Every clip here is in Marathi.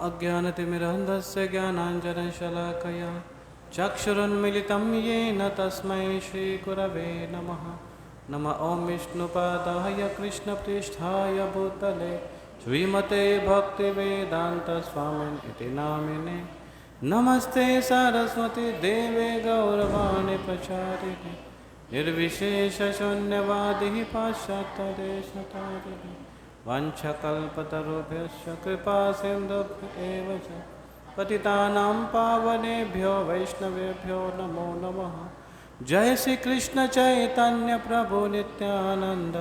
अज्ञानतिमिरन्धस्य ज्ञानाञ्जनशलाकया चक्षुरुन्मिलितं येन तस्मै श्रीगुरवे नमः। नमः ॐ विष्णुपादाय कृष्णपृष्ठाय भूतले श्रीमते भक्तिवेदान्तस्वामिन् इति नामिने। नमस्ते सरस्वती देवे गौरवाणी प्रचारिणे निर्विशेषशून्यवादिः पाश्चात्यदेशतारिणे। वंशकल्पतरुभ्यश्च कृपासिन्धुभ्य एव च पतितानां पावनेभ्यो वैष्णवेभ्यो नमो नमः। जय श्री कृष्ण चैतन्य प्रभु नित्यानंद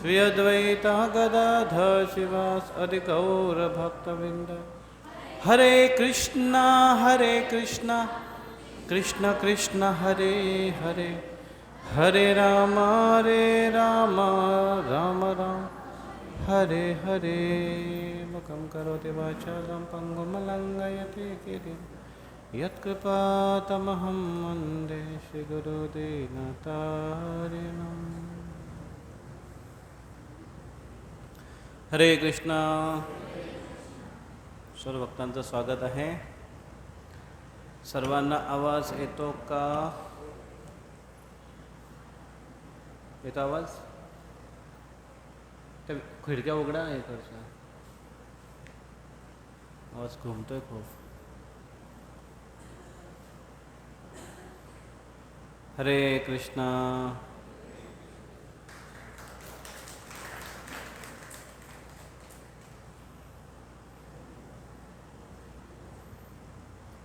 श्री अद्वैत गदाधर शिवास आदि गौर भक्तवृंद। हरे कृष्णा कृष्ण कृष्ण हरे हरे, हरे राम राम राम हरे हरे। मुखं करोति वाचालं पंगुं लङ्घयति गिरिं यत्कृपातमहं वन्दे श्रीगुरुदीनतारिणम्। हरे कृष्णा। सर्व भक्तांचं स्वागत आहे। सर्वांना आवाज येतो का? येतो आवाज? त्या खिडक्या उघडा इकडच्या, आवाज घुमतोय खूप। हरे कृष्णा।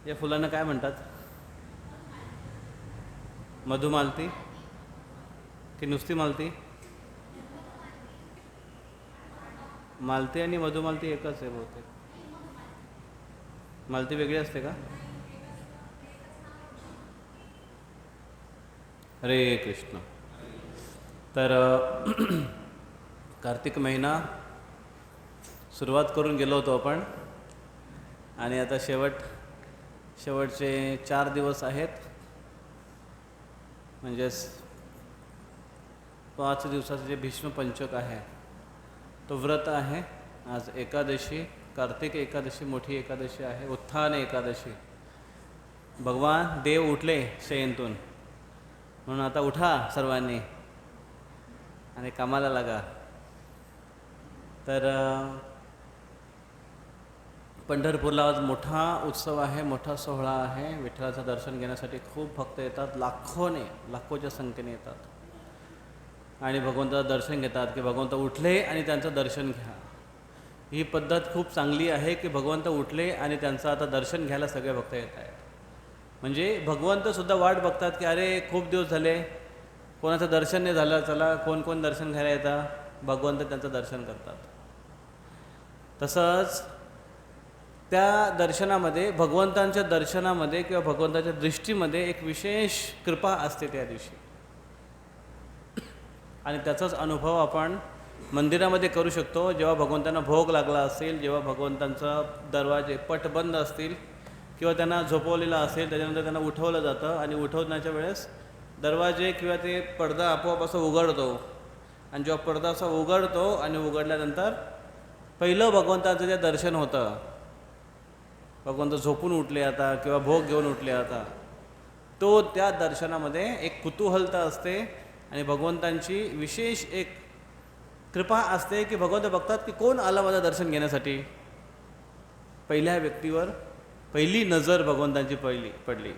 या फुलांना काय म्हणतात? मधुमालती की नुसती मालती? मालती आणि मधुमालती एकच आहे बहुतेक। मालती वेगळी असते का? हरे कृष्ण। तर कार्तिक महिना सुरुवात करून गेलो होतो आपण, आणि आता शेवटचे 4 दिवस आहेत, म्हणजेच 5 दिवसाचं जे भीष्म पंचक आहे तो व्रत आहे। आज एकादशी, कार्तिक एकादशी, मोठी एकादशी आहे, उत्थान एकादशी। भगवान देव उठले शयेतून, म्हणून आता उठा सर्वांनी आणि कामाला लागा। तर पंढरपूरला आज मोठा उत्सव आहे, मोठा सोहळा आहे। विठ्ठलाचं दर्शन घेण्यासाठी खूप भक्त येतात, लाखोच्या संख्येने येतात आणि भगवंताचं दर्शन घेतात की भगवंत उठले आणि त्यांचं दर्शन घ्या। ही पद्धत खूप चांगली आहे की भगवंत उठले आणि त्यांचं आता दर्शन घ्यायला सगळे भक्त येत आहेत। म्हणजे भगवंतसुद्धा वाट बघतात की अरे खूप दिवस झाले, कोणाचं दर्शन नाही झालं, चला कोण दर्शन घ्यायला येतात, भगवंत त्यांचं दर्शन करतात। तसंच त्या दर्शनामध्ये, भगवंतांच्या दर्शनामध्ये किंवा भगवंताच्या दृष्टीमध्ये एक विशेष कृपा असते त्या दिवशी, आणि त्याचाच अनुभव आपण मंदिरामध्ये करू शकतो। जेव्हा भगवंतांना भोग लागला असेल, जेव्हा भगवंतांचा दरवाजे पट बंद असतील किंवा त्यांना झोपवलेलं असेल, त्याच्यानंतर त्यांना उठवलं जातं आणि उठवण्याच्या वेळेस दरवाजे किंवा ते पडदा आपोआप असं उघडतो, आणि जेव्हा पडदा असा उघडतो आणि उघडल्यानंतर पहिलं भगवंताचं जे दर्शन होतं, भगवंत झोपून उठले आता किंवा भोग घेऊन उठले आता, तो त्या दर्शनामध्ये एक कुतूहलता असते आणि भगवंतांची विशेष एक कृपा असते की भगवंत बघतात की कोण आला माझं दर्शन घेण्यासाठी। पहिल्या व्यक्तीवर पहिली नजर भगवंतांची पडली।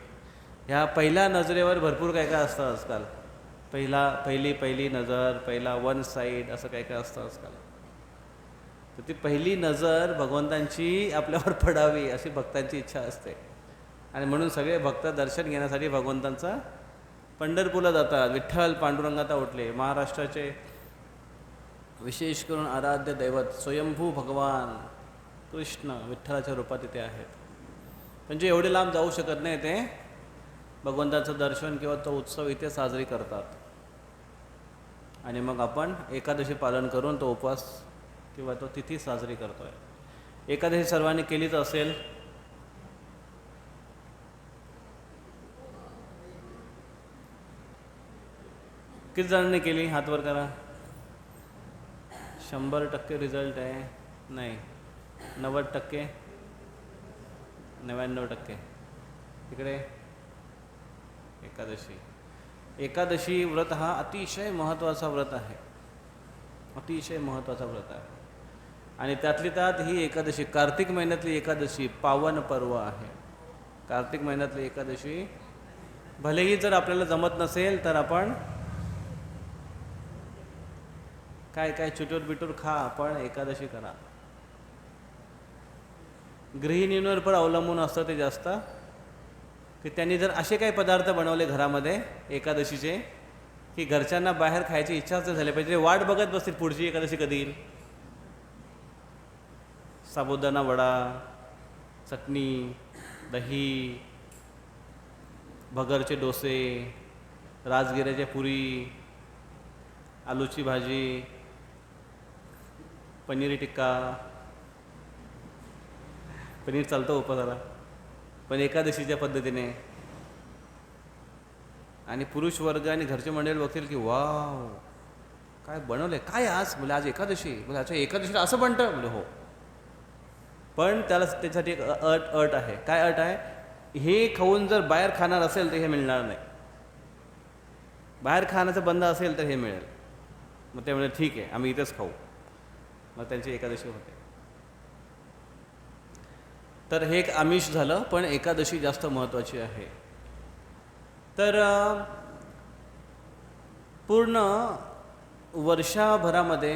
ह्या पहिल्या नजरेवर भरपूर काय असतं आजकाल। पहिली नजर, पहिला वन साईड, असं काय असतं आजकाल। तर ती पहिली नजर भगवंतांची आपल्यावर पडावी अशी भक्तांची इच्छा असते, आणि म्हणून सगळे भक्त दर्शन घेण्यासाठी भगवंतांचा पंढरपूरला जातात। विठ्ठल पांडुरंगाता उठले, महाराष्ट्राचे विशेष करून आराध्य दैवत स्वयंभू भगवान कृष्ण विठ्ठलाच्या रूपात इथे आहेत। म्हणजे एवढे लांब जाऊ शकत नाही, ते भगवंताचं दर्शन किंवा तो उत्सव इथे साजरी करतात। आणि मग आपण एकादशी पालन करून तो उपवास किंवा तो तिथी साजरी करतोय। एकादशी सर्वांनी केलीच असेल। किती जणांनी केली? हात वर करा। 100% रिझल्ट आहे? नाही, 90%? 99%. इकडे एकादशी. एकादशी व्रत हा अतिशय महत्त्वाचा व्रत आहे, अतिशय महत्त्वाचा व्रत आहे. आणि त्यातली त्यात ही एकादशी कार्तिक महिन्यातली एकादशी पावन पर्व आहे. कार्तिक महिन्यातली एकादशी भलेही जर आपल्याला जमत नसेल तर आपण काय काय चुटूर बिटूर खा, पण एकादशी करा. गृहिणींवर पण अवलंबून असतं ते जास्त, की त्यांनी जर असे काही पदार्थ बनवले घरामध्ये एकादशीचे की घरच्यांना बाहेर खायची इच्छाच नाही झाली पाहिजे, वाट बघत बसतील पुढची एकादशी कधी येईल. साबुदाणा वडा, चटणी, दही, भगरचे डोसे, राजगिऱ्याच्या पुरी, आलूची भाजी, पनीर टिक्का. पनीर चालतं उपवासाला, पण एकादशीच्या पद्धतीने. आणि पुरुष वर्ग आणि घरचे मंडळी बघतील की वाव काय बनवले, काय आज बोले आज एकादशी, बोले अच्छा एकादशीला असं बनतं, बोले हो. पण त्याला त्याच्यासाठी एक अट आहे. काय अट आहे? हे खाऊन जर बाहेर खाणार असेल तर हे मिळणार नाही. बाहेर खाण्याचं बंद असेल तर हे मिळेल. मग ते म्हणजे ठीक आहे आम्ही इथेच खाऊ, मग त्यांची एकादशी होते. तर हे एक आमिष झालं, पण एकादशी जास्त महत्त्वाची आहे. तर पूर्ण वर्षभरामध्ये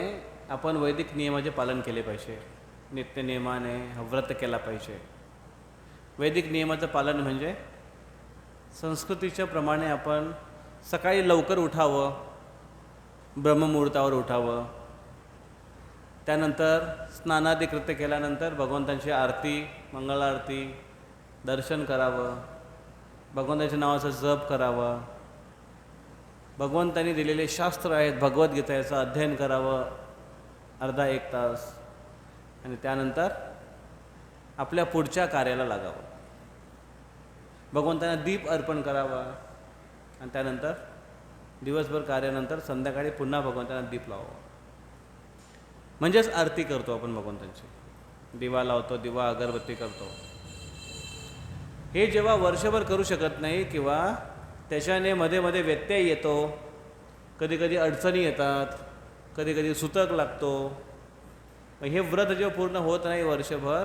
आपण वैदिक नियमाचे पालन केले पाहिजे, नित्यनियमाने व्रत केला पाहिजे. वैदिक नियमाचं पालन म्हणजे संस्कृतीच्या प्रमाणे आपण सकाळी लवकर उठावं, ब्रह्ममुहूर्तावर उठावं, त्यानंतर स्नानादी कृत्य केल्यानंतर भगवंतांची आरती, मंगल आरती, दर्शन करावं, भगवंताच्या नावाचा जप करावा, भगवंतांनी दिलेले शास्त्र आहेत भगवद्गीता याचं अध्ययन करावं अर्धा एक तास, आणि त्यानंतर आपल्या पुढच्या कार्याला लागावं. भगवंतांना दीप अर्पण करावा आणि त्यानंतर दिवसभर कार्यानंतर संध्याकाळी पुन्हा भगवंतांना दीप लावावा. म्हणजेच आरती करतो आपण भगवंतांची, दिवा लावतो, दिवा अगरबत्ती करतो. हे जेव्हा वर्षभर करू शकत नाही किंवा त्याच्याने मध्ये मध्ये व्यत्यय येतो, कधी कधी अडचणी येतात, कधी कधी सुतक लागतो, हे व्रत जेव्हा पूर्ण होत नाही वर्षभर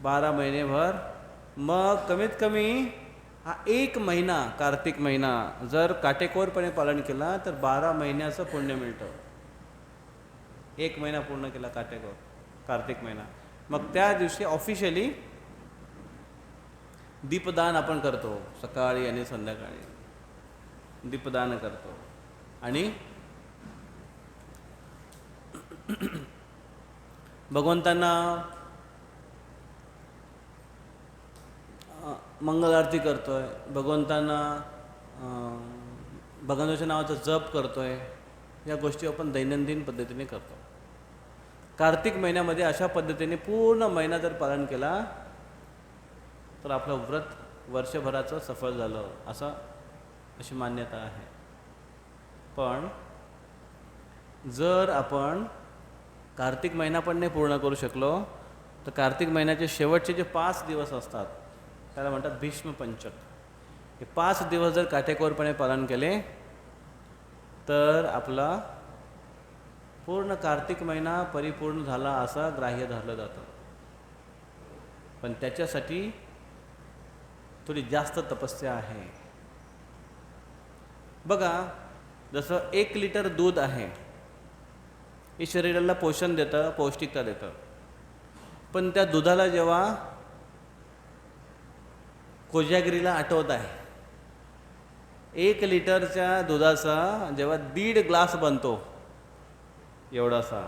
12 महिनेभर, मग कमीत कमी हा 1 महिना कार्तिक महिना जर काटेकोरपणे पालन केला तर 12 महिन्याचं पुण्य मिळतं. 1 महिना पूर्ण केला काटेकोर कार्तिक महिना, मग त्या दिवशी ऑफिशियली दीपदान आपण करतो, सकाळी आणि संध्याकाळी दीपदान करतो. आणि भगवंतांना मंगल आरती करतोय, भगवंतांना भगवंताच्या नावाचा जप करतोय. या गोष्टी आपण दैनंदिन पद्धतीने करतो. कार्तिक महिन्यामध्ये अशा पद्धतीने पूर्ण महिना जर पालन केला तर आपलं व्रत वर्षभराचं सफल झालं अशी मान्यता आहे. पण जर आपण कार्तिक महिना पण नाही पूर्ण करू शकलो तर कार्तिक महिन्याचे शेवटचे जे 5 दिवस असतात त्याला म्हणतात भीष्म पंचक. हे 5 दिवस जर काटेकोरपणे पालन केले तर आपला पूर्ण कार्तिक महिना परिपूर्ण झाला असं ग्राह्य धरलं जातं. पण त्याच्यासाठी थोडी जास्त तपस्या आहे. बघा, जसं 1 लिटर दूध आहे, हे शरीराला पोषण देतं, पौष्टिकता देतं. पण त्या दुधाला जेव्हा कोजागिरीला आटवत आहे, 1 लिटरच्या दुधाचा जेव्हा 1.5 ग्लास बनतो एवढासा,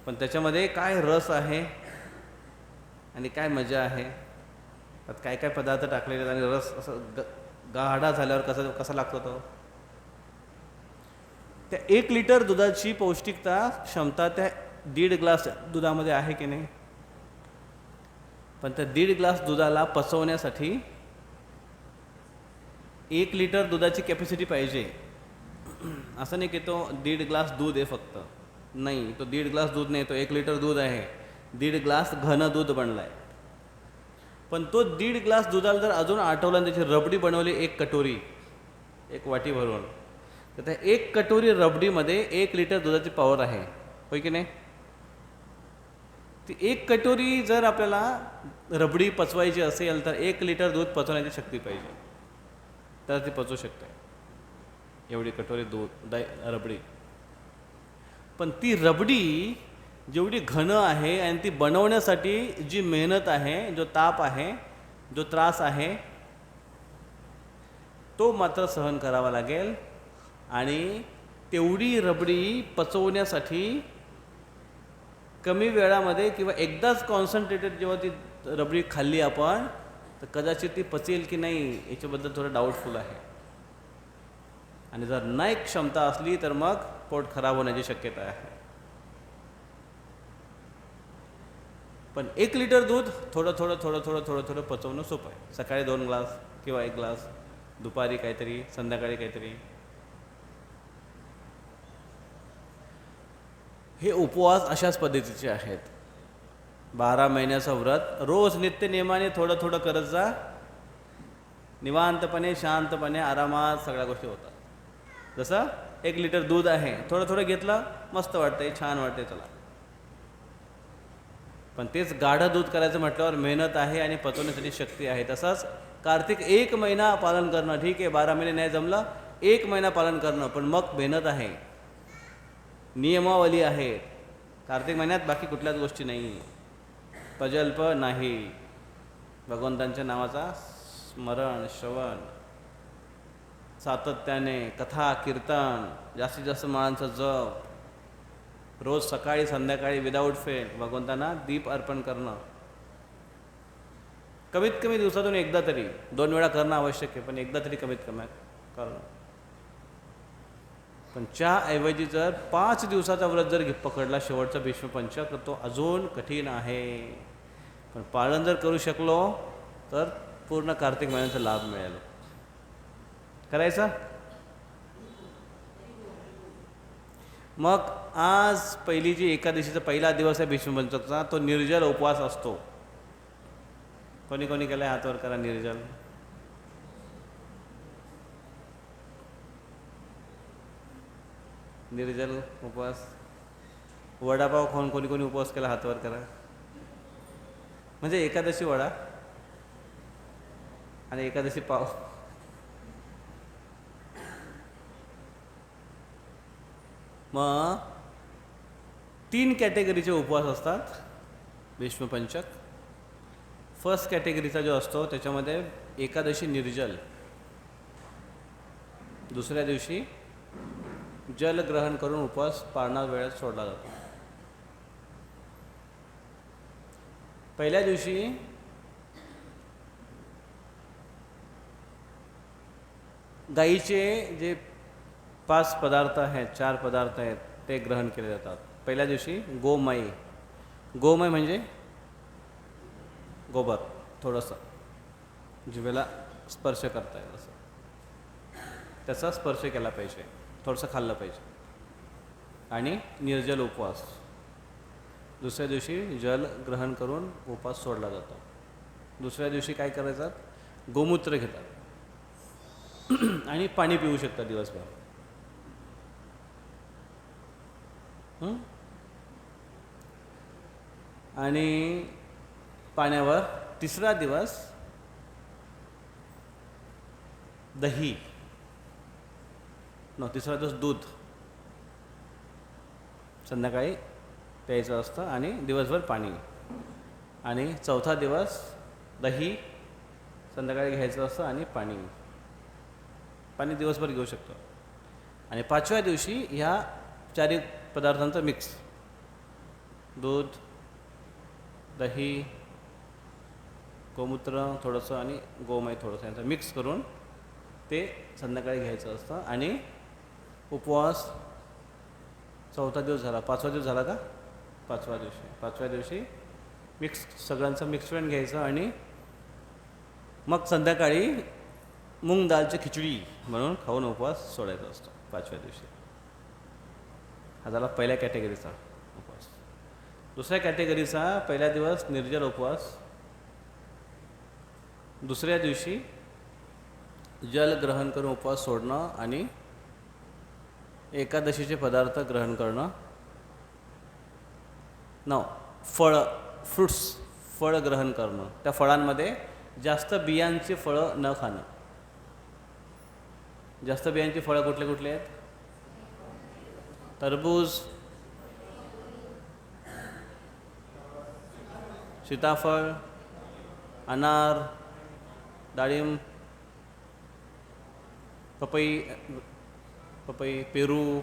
पण त्याच्यामध्ये काय रस आहे आणि काय मजा आहे, त्यात काय काय पदार्थ टाकलेले आणि रस असं गाढा झाल्यावर कसा लागतो तो. त्या 1 लिटर दुधाची पौष्टिकता क्षमता त्या 1.5 ग्लास दुधामध्ये आहे की नाही. पण त्या 1.5 ग्लास दुधाला पचवण्यासाठी 1 लिटर दुधाची कॅपॅसिटी पाहिजे. असं नाही की तो 1.5 ग्लास दूध आहे फक्त, नाही, तो 1.5 ग्लास दूध नाही, तो 1 लिटर दूध आहे, 1.5 ग्लास घन दूध बनलं आहे. पण तो 1.5 ग्लास दुधाला जर अजून आटवला आणि त्याची रबडी बनवली 1 कटोरी, 1 वाटी भरून, तर त्या 1 कटोरी रबडीमध्ये 1 लिटर दुधाची पॉवर आहे, होय की नाही? ती 1 कटोरी जर आपल्याला रबडी पचवायची असेल तर 1 लिटर दूध पचवण्याची शक्ती पाहिजे, तर ती पचवू शकते एवढी कटोरी दूध रबडी. पण ती रबडी जेवढी घन आहे आणि ती बनवण्यासाठी जी मेहनत आहे, जो ताप आहे, जो त्रास आहे, तो मात्र सहन करावा लागेल. आणि तेवढी रबडी पचवण्यासाठी कमी वेळामध्ये किंवा एकदाच कॉन्सन्ट्रेटेड जेव्हा ती रबडी खाल्ली आपण, तर कदाचित ती पचेल की नाही याच्याबद्दल थोडं डाऊटफुल आहे. आणि जर नाही क्षमता असली तर मग पोट खराब होण्याची शक्यता आहे. पण 1 लिटर दूध थोडं थोडं थोडं थोडं थोडं थोडं पचवणं सोपं आहे. सकाळी 2 ग्लास किंवा 1 ग्लास, दुपारी काहीतरी, संध्याकाळी काहीतरी. हे उपवास अशाच पद्धतीचे आहेत. 12 महिन्याचं व्रत रोज नित्य नियमाने थोडं थोडं करत जा. निवांतपणे, शांतपणे, आरामात सगळ्या गोष्टी होतात. जसं 1 लिटर दूध आहे, थोडं थोडं घेतलं, मस्त वाटतंय, छान वाटतंय, चला. पण तेच गाढं दूध करायचं म्हटल्यावर मेहनत आहे आणि पचवण्यासाठी शक्ती आहे. तसंच कार्तिक 1 महिना पालन करणं ठीक आहे, 12 महिने नाही जमलं, 1 महिना पालन करणं, पण मग मेहनत आहे, नियमावली आहे. कार्तिक महिन्यात बाकी कुठल्याच गोष्टी नाही, प्रजल्प नाही, भगवंतांच्या नावाचा स्मरण, श्रवण, सातत्याने कथा, कीर्तन, जास्तीत जास्त माळांचं जप, रोज सकाळी संध्याकाळी विदाऊट फेल भगवंतांना दीप अर्पण करणं. कमीत कमी दिवसातून एकदा तरी, 2 वेळा करणं आवश्यक आहे, पण एकदा तरी कमीत कमी करणं. पण ऐवजी जर 5 दिवसाचा व्रत जर पकडला शेवटचा भीष्मपंचक, तर तो अजून कठीण आहे. पण पालन जर करू शकलो तर पूर्ण कार्तिक महिन्याचा लाभ मिळेल. करायचा. मग आज पहिली जी एकादशीचा पहिला दिवस आहे भीष्मपंचकचा, तो निर्जल उपवास असतो. कोणी कोणी केलाय हातवर करा. निर्जल, निर्जल उपवास. वडापाव खाऊन कोणी कोणी उपवास केला हातवर करा. म्हणजे एकादशी वडा आणि एकादशी पाव. मग 3 कॅटेगरीचे उपवास असतात भीष्मपंचक. फर्स्ट कॅटेगरीचा जो असतो त्याच्यामध्ये एकादशी निर्जल, दुसऱ्या दिवशी जल ग्रहण करून उपवास पाळणा वेळेत सोडला जातो. पहिल्या दिवशी गाईचे जे 5 पदार्थ आहेत, 4 पदार्थ आहेत, ते ग्रहण केले जातात. पहिल्या दिवशी गोमय. गोमय म्हणजे गोबर, थोडंसं जिभेला स्पर्श करता येईल असं, त्याचा स्पर्श केला पाहिजे, थोडंसं खाल्लं पाहिजे. आणि निर्जल उपवास. दुसऱ्या दिवशी जल ग्रहण करून उपवास सोडला जातो. दुसऱ्या दिवशी काय करायचं, गोमूत्र घेतात आणि पाणी पिऊ शकतात दिवसभर. आणि पाण्यावर तिसरा दिवस दही, तिसरा दिवस दूध संध्याकाळी प्यायचं असतं आणि दिवसभर पाणी. आणि चौथा दिवस दही संध्याकाळी घ्यायचं असतं आणि पाणी दिवसभर घेऊ शकतो. आणि 5व्या दिवशी ह्या 4 पदार्थांचं मिक्स, दूध, दही, गोमूत्र थोडंसं आणि गोमय थोडंसं यांचं मिक्स करून ते संध्याकाळी घ्यायचं असतं. आणि उपवास 4था दिवस झाला. 5वा दिवस झाला का? 5व्या दिवशी मिक्स, सगळ्यांचं मिक्समेंट घ्यायचं आणि मग संध्याकाळी मूग दालची खिचडी म्हणून खाऊन उपवास सोडायचा असतो 5व्या दिवशी. हा झाला पहिल्या कॅटेगरीचा उपवास. दुसऱ्या कॅटेगरीचा पहिला दिवस निर्जल उपवास, दुसऱ्या दिवशी जल ग्रहण करून उपवास सोडणं आणि एकादशीचे पदार्थ ग्रहण करणं. फ्रुट्स, फळ ग्रहण करणं. त्या फळांमध्ये जास्त बियांची फळं न खाणं. जास्त बियांची फळं कुठले कुठले आहेत? टरबूज, सीताफळ, अनार, डाळिंब, पपई, पेरू,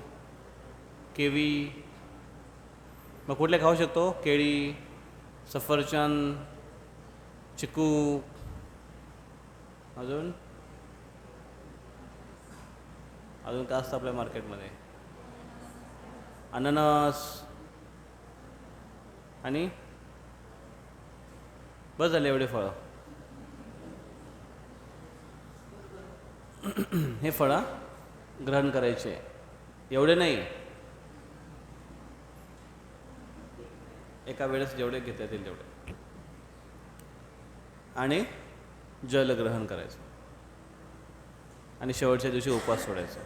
केवी. मग कुठले खाऊ शकतो? केळी, सफरचंद, चिकू, अजून काय असतं आपल्या मार्केटमध्ये? अननस. आणि बस झाले एवढे फळं. हे फळं ग्रहण करायचे. एवढे नाही, एका वेळेस जेवढे घेता येतील तेवढे. आणि जल ग्रहण करायचं आणि शेवटच्या दिवशी उपवास सोडायचा.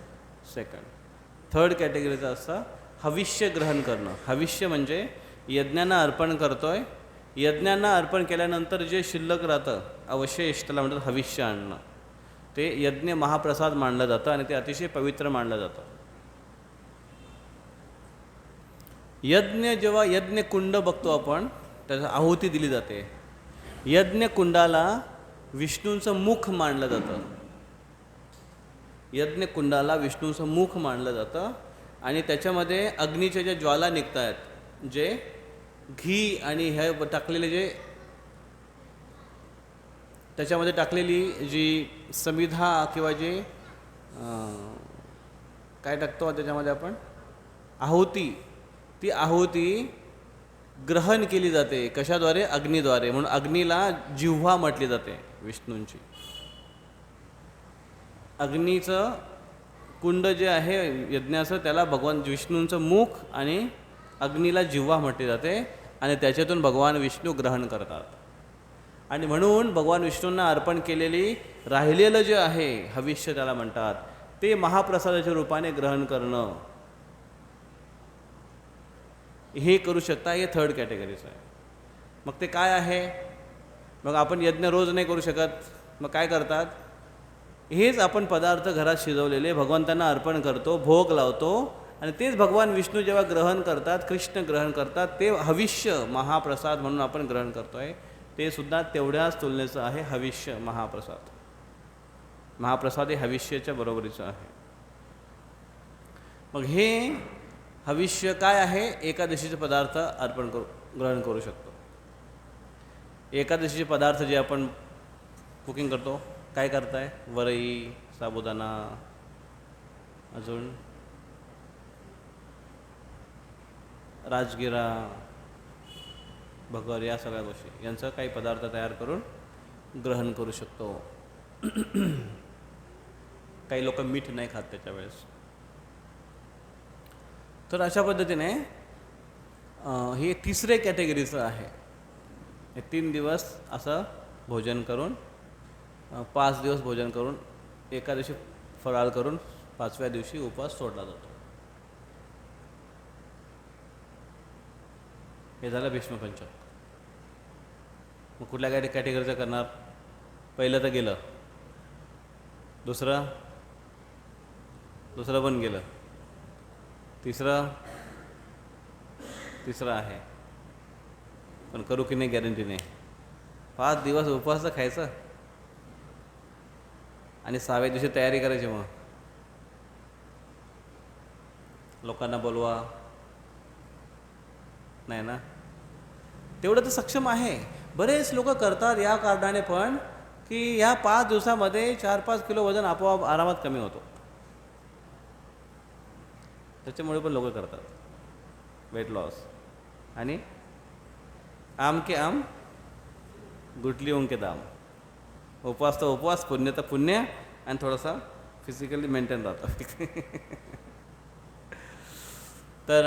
थर्ड कॅटेगरीचं असतं हविष्य ग्रहण करणं. हविष्य म्हणजे यज्ञांना अर्पण करतोय, यज्ञांना अर्पण केल्यानंतर जे शिल्लक राहतं अवशेष, त्याला म्हणतात हविष्य आणणं. ते यज्ञ महाप्रसाद मानलं जातं आणि ते अतिशय पवित्र मानलं जातं. जेव्हा यज्ञ कुंड बघतो आपण, त्याला आहुती दिली जाते. यज्ञ कुंडाला विष्णूंचं मुख मानलं जातं. यज्ञ कुंडाला विष्णूंचं मुख मानलं जातं आणि त्याच्यामध्ये अग्नीच्या ज्या ज्वाला निघत आहेत, जे घी आणि हे टाकलेले, जे त्याच्यामध्ये टाकलेली जी समिधा किंवा जे काय टाकतो त्याच्यामध्ये आपण, आहुती, ती आहुती ग्रहण केली जाते. कशाद्वारे? अग्नीद्वारे. म्हणून अग्नीला जिव्हा म्हटली जाते विष्णूंची. अग्नीचं कुंड जे आहे यज्ञाचं, त्याला भगवान विष्णूंचं मुख आणि अग्नीला जिव्हा म्हटली जाते आणि त्याच्यातून भगवान विष्णू ग्रहण करतात. आणि म्हणून भगवान विष्णूंना अर्पण केलेली राहिलेलं जे आहे हविष्य त्याला म्हणतात, ते महाप्रसादाच्या रूपाने ग्रहण करणं, हे करू शकता. हे थर्ड कॅटेगरीचं आहे. मग ते काय आहे? मग आपण यज्ञ रोज नाही करू शकत, मग काय करतात? हेच आपण पदार्थ घरात शिजवलेले भगवंतांना अर्पण करतो, भोग लावतो आणि तेच भगवान विष्णू जेव्हा ग्रहण करतात, कृष्ण ग्रहण करतात, ते हविष्य महाप्रसाद म्हणून आपण ग्रहण करतोय. ते सुद्धा तेवढ्याच तुलनेचं आहे हविष्य महाप्रसाद. महाप्रसाद हे हविष्याच्या बरोबरीचं आहे. मग हे हविष्य काय आहे? एकादशीचे पदार्थ ग्रहण करू शकतो. एकादशीचे पदार्थ जे आपण कुकिंग करतो, काय करताय? वरई, साबुदाणा, अजून राजगिरा, भगर, या सगळ्या गोष्टी, यांचं काही पदार्थ तयार करून ग्रहण करू शकतो. काही लोक मीठ नाही खात त्याच्या वेळेस. तर अशा पद्धतीने हे तिसरे कॅटेगरीचं आहे. हे 3 दिवस असं भोजन करून, 5 दिवस भोजन करून, एकादशी फराळ करून 5व्या दिवशी उपवास सोडला जातो. हे झालं भीष्मपंचक. मग कुठल्या काय कॅटेगरीचं करणार? पहिलं तर गेलं, दुसरं पण गेलं, तिसरं आहे, पण करू की नाही गॅरंटी नाही. 5 दिवस उपवास खायचं आणि 6व्या दिवशी तयारी करायची. मग लोकांना बोलवा, नाही ना. तेवढं तर सक्षम आहे. बरेच लोक करतात या कारणाने पण, की ह्या 5 दिवसामध्ये 4-5 किलो वजन आपोआप आरामात कमी होतो. त्याच्यामुळे पण लोक करतात वेट लॉस. आणि आम के आम गुटलियों के दाम. उपवास तर उपवास, पुण्य तर पुण्य, आणि थोडासा फिजिकली मेंटेन राहतं. तर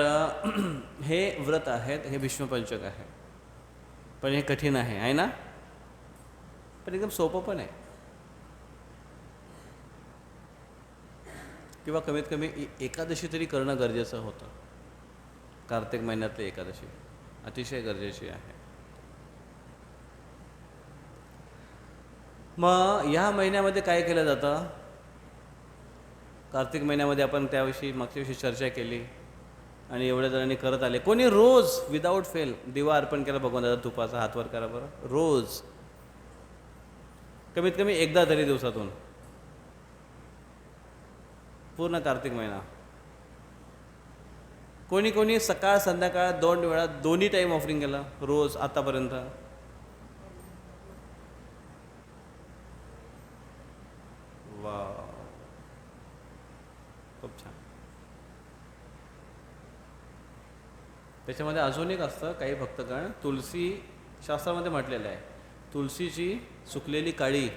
हे व्रत आहेत, हे भीष्मपंचक आहे. पण हे कठीण आहे ना. पण एकदम सोपं पण आहे. किंवा कमीत कमी एकादशी तरी करणं गरजेचं होतं. कार्तिक महिन्यातली एकादशी अतिशय गरजेची आहे. मग ह्या महिन्यामध्ये काय केलं जातं? कार्तिक महिन्यामध्ये आपण त्याविषयी मागच्या दिवशी चर्चा केली आणि एवढ्या जणांनी करत आले. कोणी रोज विदाऊट फेल दिवा अर्पण केला भगवंताचा तुपाचा? हातवर करा बरं. रोज कमीत कमी एकदा तरी दिवसातून, पूर्ण कार्तिक महिना. कोणी कोणी सकाळ संध्याकाळ 2 वेळा दोन्ही टाईम ऑफरिंग केलं रोज आतापर्यंत? वा, खूप छान. त्याच्यामध्ये अजून एक असतं, काही भक्तगण तुलसी शास्त्रामध्ये म्हटलेलं आहे, तुलसीची सुकलेली काळी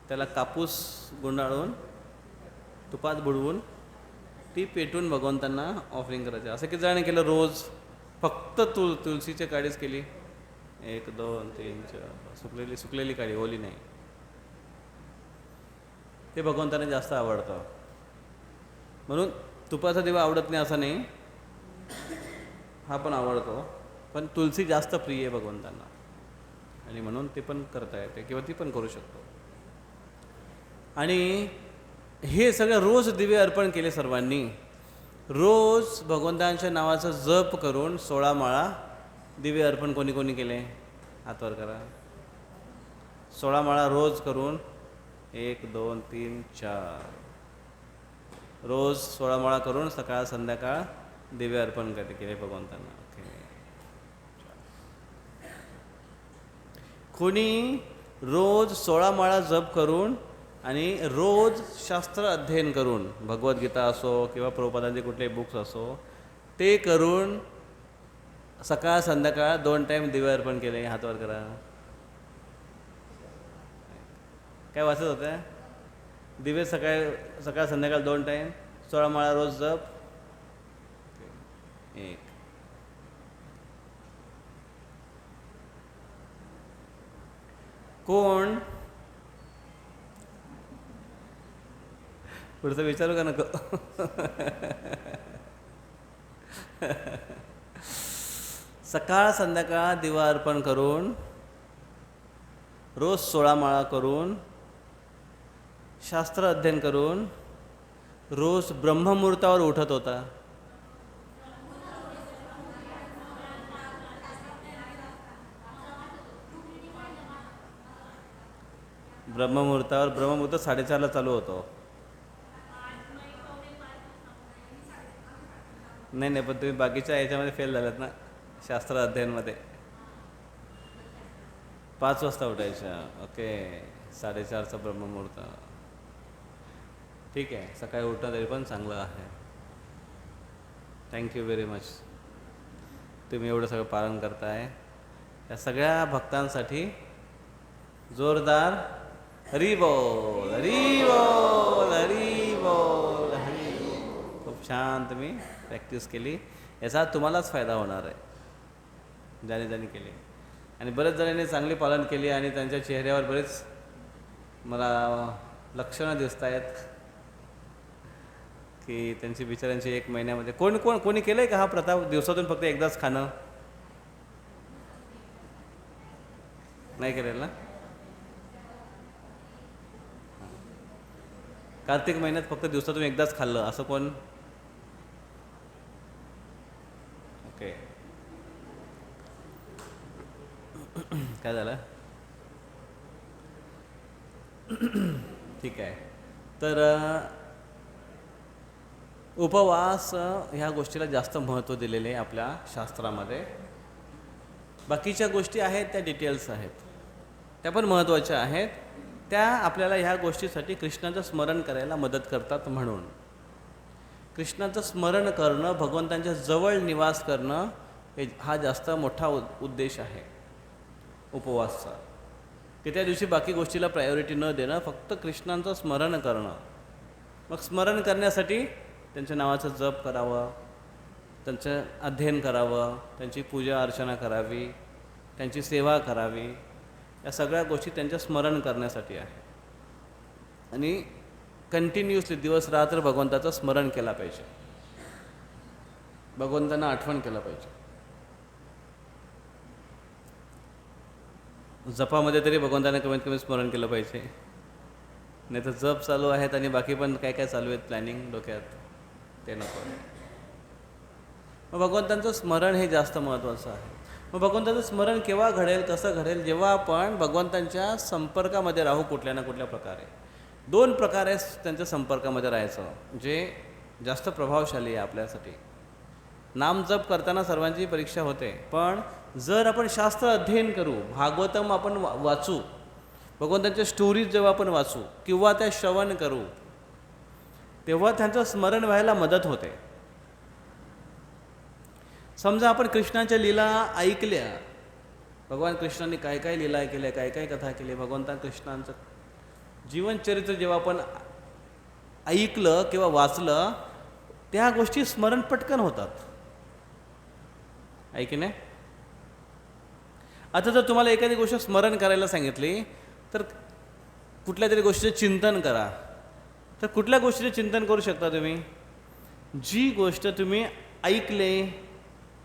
त्याला कापूस गुंडाळून तुपात बुडवून ती पेटून भगवंतांना ऑफरिंग करायची. असं किती जणांनी केलं रोज? फक्त तुलसीची काळीच केली. 1 2 3 4 सुकलेली काळी, ओली नाही. ते भगवंतांना जास्त आवडतं. म्हणून तुपाचा दिवा आवडत नाही असं नाही, हा पण आवडतो, पण तुलसी जास्त प्रिय आहे भगवंतांना आणि म्हणून ते पण करता येते किंवा ती पण करू शकतो. आणि हे सगळं रोज दिवे अर्पण केले सर्वांनी. रोज भगवंतांच्या नावाचा जप करून 16 माळा दिवे अर्पण कोणी कोणी केले? हातवर करा. 16 माळा रोज करून 1 2 3 4 रोज 16 माळा करून सकाळ संध्याकाळ दिवे अर्पण केले भगवंतांना. ओके. कोणी रोज 16 माळा जप करून आणि रोज शास्त्र अध्ययन करून, भगवद्गीता असो किंवा प्रभुपादांचे कुठले बुक्स असो, ते करून सकाळ संध्याकाळ 2 टाईम दिवे अर्पण केले? हातवर करा. काय वाचत होत्या? दिवे सकाळ संध्याकाळ 2 टाईम, 16 माळा रोज जप. 1 कोण? पुढचं विचारू का नको? सकाळ संध्याकाळ दिवा अर्पण करून, रोज 16 माळा करून, शास्त्र अध्ययन करून, रोज ब्रह्ममुहूर्तावर उठत होता. ब्रह्ममुहूर्त 4:30ला चालू होतो. नाही, पण तुम्ही बाकीच्या याच्यामध्ये फेल झालात ना, शास्त्र अध्ययनमध्ये. 5 वाजता उठायच्या. ओके, 4:30चा ब्रह्ममुहूर्त. ठीक आहे, सकाळी उठणं तरी पण चांगलं आहे. Thank you very much. तुम्ही एवढं सगळं पालन करताय. या सगळ्या भक्तांसाठी जोरदार हरी बोल, हरी बोल, हरी बोल, हरी बोल. खूप छान तुम्ही प्रॅक्टिस केली. याचा तुम्हालाच फायदा होणार आहे, ज्याने केली. आणि बरेच जणांनी चांगली पालन केली आणि त्यांच्या चेहऱ्यावर बरेच मला लक्षणं दिसत आहेत की त्यांची बिचाऱ्यांची 1 महिन्यामध्ये कोणी केलं आहे का हा प्रथा? दिवसातून फक्त एकदाच खाणं नाही केलेलं ना? कार्तिक महिन्यात फक्त दिवसातून एकदाच खाल्लं असं कोण? ओके. काय झालं? ठीक आहे. तर उपवास ह्या गोष्टीला जास्त महत्त्व दिलेले आहे आपल्या शास्त्रामध्ये. बाकीच्या गोष्टी आहेत त्या डिटेल्स आहेत, त्या पण महत्त्वाच्या आहेत. त्या आपल्याला ह्या गोष्टीसाठी कृष्णाचं स्मरण करायला मदत करतात. म्हणून कृष्णाचं स्मरण करणं, भगवंतांच्या जवळ निवास करणं, हा जास्त मोठा उद्देश आहे उपवासचा. की त्या दिवशी बाकी गोष्टीला प्रायोरिटी न देणं, फक्त कृष्णांचं स्मरण करणं. मग स्मरण करण्यासाठी त्यांच्या नावाचं जप करावं, त्यांचं अध्ययन करावं, त्यांची पूजा अर्चना करावी, त्यांची सेवा करावी. या सगळ्या गोष्टी त्यांच्या स्मरण करण्यासाठी आहे. आणि कंटिन्युअसली दिवस रात्र भगवंताचं स्मरण केला पाहिजे, भगवंतांना आठवण केलं पाहिजे. जपामध्ये तरी भगवंतांना कमीत कमी स्मरण केलं पाहिजे, नाही तर जप चालू आहेत आणि बाकी पण काय काय चालू आहेत प्लॅनिंग डोक्यात, ते नको. मग भगवंतांचं स्मरण हे जास्त महत्त्वाचं आहे. मग भगवंताचं स्मरण केव्हा घडेल, कसं घडेल? जेव्हा आपण भगवंतांच्या संपर्कामध्ये राहू कुठल्या ना कुठल्या प्रकारे. 2 प्रकारे त्यांच्या संपर्कामध्ये राहायचं जे जास्त प्रभावशाली आहे आपल्यासाठी. नाम जप करताना सर्वांची परीक्षा होते, पण जर आपण शास्त्र अध्ययन करू, भागवतम आपण वाचू, भगवंतांच्या स्टोरीज जेव्हा आपण वाचू किंवा त्या श्रवण करू, तेव्हा त्यांचं स्मरण व्हायला मदत होते. समजा आपण कृष्णाच्या लीला ऐकल्या, भगवान कृष्णाने काय काय लीला केल्या, काय काय कथा केली, भगवंता कृष्णांचं जीवनचरित्र जेव्हा आपण ऐकलं किंवा वाचलं, त्या गोष्टी स्मरण पटकन होतात, आहे की नाही? आता जर तुम्हाला एखादी गोष्ट स्मरण करायला सांगितली तर कुठल्या तरी गोष्टीचे चिंतन करा, तर कुठल्या गोष्टीचे चिंतन करू शकता तुम्ही? जी गोष्ट तुम्ही ऐकले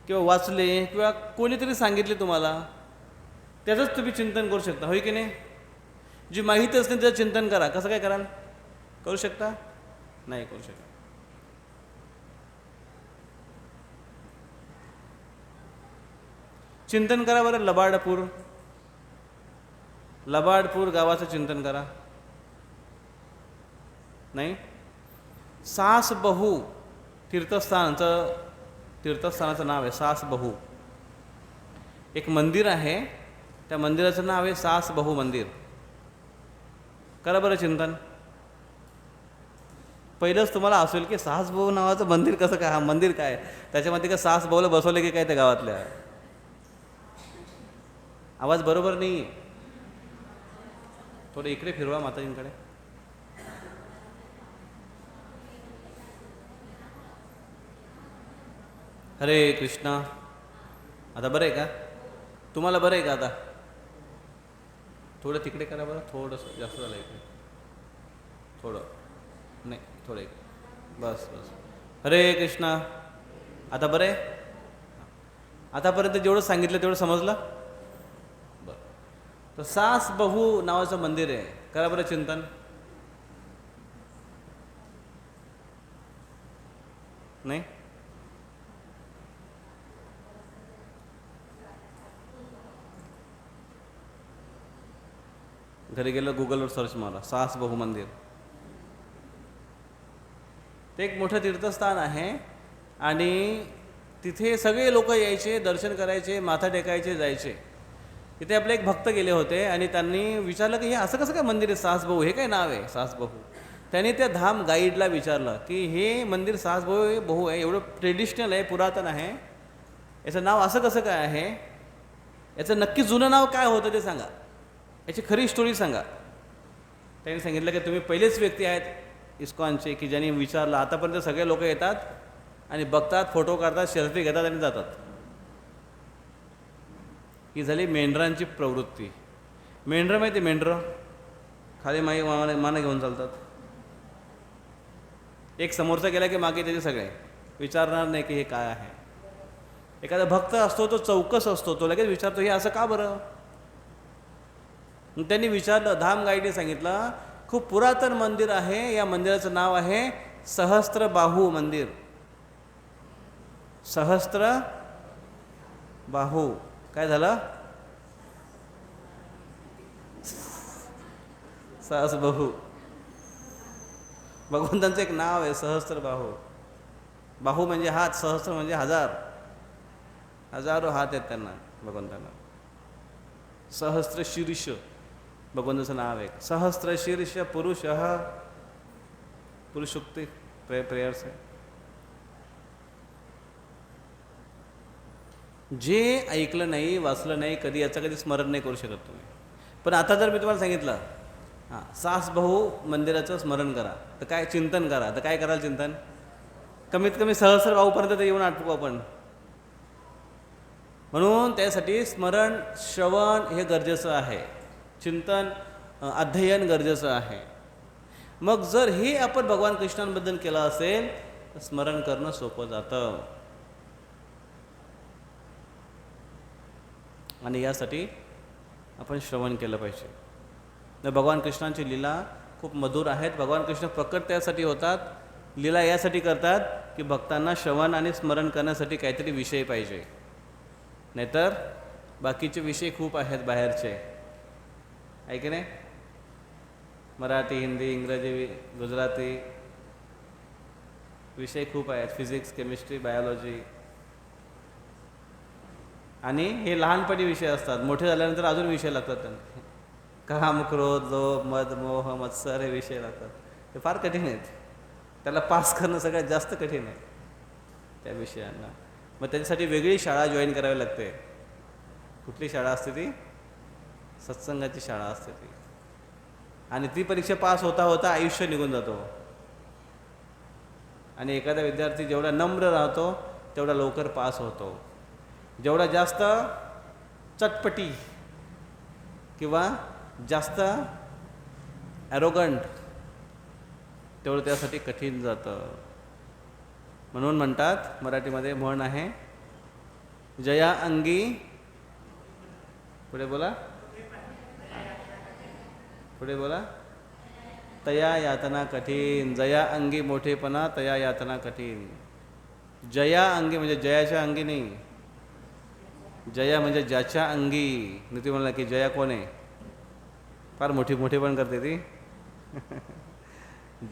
किंवा वाचले किंवा कोणीतरी सांगितले तुम्हाला, त्याचंच तुम्ही चिंतन करू शकता, होय की नाही? जी माहिती असते त्याचं चिंतन करा. कसं काय कराल? करू शकता? नाही करू शकता. चिंतन करा बरं. लबाडपूर गावाचं चिंतन करा. नाही? सासबहू तीर्थस्थानाचं नाव आहे सासबहू. एक मंदिर आहे, त्या मंदिराचं नाव आहे सासबहू मंदिर. करा बरं चिंतन. पहिलंच तुम्हाला असेल की सासबहू नावाचं मंदिर कसं काय, हा मंदिर काय, त्याच्यामध्ये का सासबहूला बसवले की काय त्या गावातल्या? आवाज बरोबर नाही. थोडं इकडे फिरवा माताजींकडे. हरे कृष्णा. आता बरं आहे का तुम्हाला? बरं आहे का आता? थोडं तिकडे करा बरं, थोडंसं जास्त झालं इकडे, थोडं नाही, थोडं इकडे, बस बस. हरे कृष्णा. आता बरं आहे? आतापर्यंत जेवढं सांगितलं तेवढं समजलं? बरं. तर सासबहू नावाचं मंदिर आहे. करा बरं चिंतन. नाही? घरी गेलं गुगलवर सर्च मारा सासबहू मंदिर. ते एक मोठं तीर्थस्थान आहे आणि तिथे सगळे लोक यायचे, दर्शन करायचे, माथा टेकायचे, जायचे. तिथे आपले एक भक्त गेले होते आणि त्यांनी विचारलं की हे असं कसं काय मंदिर आहे सासबहू, हे काय नाव आहे सासबहू? त्यांनी त्या धाम गाईडला विचारलं की हे मंदिर सासबहू आहे, एवढं ट्रेडिशनल आहे, पुरातन आहे, याचं नाव असं कसं काय आहे? याचं नक्की जुनं नाव काय होतं ते सांगा, याची खरी स्टोरी सांगा. त्यांनी सांगितलं की तुम्ही पहिलेच व्यक्ती आहेत इस्कॉनचे की ज्यांनी विचारलं. आतापर्यंत सगळे लोक येतात आणि बघतात, फोटो काढतात, सेल्फी घेतात आणि जातात. ही झाली मेंढरांची प्रवृत्ती. मेंढरं माहिती, मेंढरं खाली माना घेऊन चालतात. एक समोरचा गेला की मागे त्याचे सगळे विचारणार नाही की हे काय आहे. एखादा भक्त असतो तो चौकस असतो, तो लगेच विचारतो हे असं का बरं. त्यांनी विचारलं, धाम गाईडने सांगितलं खूप पुरातन मंदिर आहे, या मंदिराचं नाव आहे सहस्त्रबाहू मंदिर. सहस्त्रबाहू. काय झालं? सासबहू. भगवंतांचं एक नाव आहे सहस्त्रबाहू. बाहू म्हणजे हात, सहस्त्र म्हणजे हजार, हजारो हात आहेत त्यांना भगवंतांना. सहस्त्र शीर्ष भगवंताचं नाव आहे. सहस्त्र शीर्ष पुरुष पुरुषोक्ती प्रेयर्स आहे. जे ऐकलं नाही, वाचलं नाही कधी, याचं कधी स्मरण नाही करू शकत तुम्ही. पण आता जर मी तुम्हाला सांगितलं सासबहू मंदिराचं स्मरण करा, तर काय चिंतन करा, तर काय कराल चिंतन? कमीत कमी सहस्त्रबाहूपर्यंत तर येऊन आटपू आपण. म्हणून त्यासाठी स्मरण श्रवण हे गरजेचं आहे. चिंतन, अध्ययन गरजेचं आहे. मग जर हे आपण भगवान कृष्णांबद्दल केलं असेल तर स्मरण करणं सोपं जातं. आणि यासाठी आपण श्रवण केलं पाहिजे. तर भगवान कृष्णांची लीला खूप मधुर आहेत. भगवान कृष्ण प्रकट त्यासाठी होतात, लीला यासाठी करतात की भक्तांना श्रवण आणि स्मरण करण्यासाठी काहीतरी विषय पाहिजे. नाहीतर बाकीचे विषय खूप आहेत बाहेरचे, आहे की नाही? मराठी, हिंदी, इंग्रजी, गुजराती विषय खूप आहेत. Physics, chemistry, biology. आणि हे लहानपणी विषय असतात. मोठे झाल्यानंतर अजून विषय लागतात त्यांना. काम, क्रोध, लोभ, मद, मोह, मत्सर हे विषय लागतात. ते फार कठीण आहेत. त्याला पास करणं सगळ्यात जास्त कठीण आहे त्या विषयांना. मग त्याच्यासाठी वेगळी शाळा जॉईन करावी लागते. कुठली शाळा असते ती? सत्संगाची शाळा असते ती. आणि ती परीक्षा पास होता होता आयुष्य निघून जातो. आणि एखादा विद्यार्थी जेवढा नम्र राहतो तेवढा लवकर पास होतो. जेवढा जास्त चटपटी किंवा जास्त ॲरोगंट तेवढं त्यासाठी कठीण जातं. म्हणून म्हणतात, मराठीमध्ये म्हण आहे, जया अंगी, पुढे बोला, पुढे बोला, तया यातना कठीण. जया अंगी मोठेपणा, तया यातना कठीण. जया अंगी म्हणजे जयाच्या अंगी नाही, जया म्हणजे ज्याच्या अंगी. नीती म्हणला की जया कोण आहे? फार मोठेपण करते ती.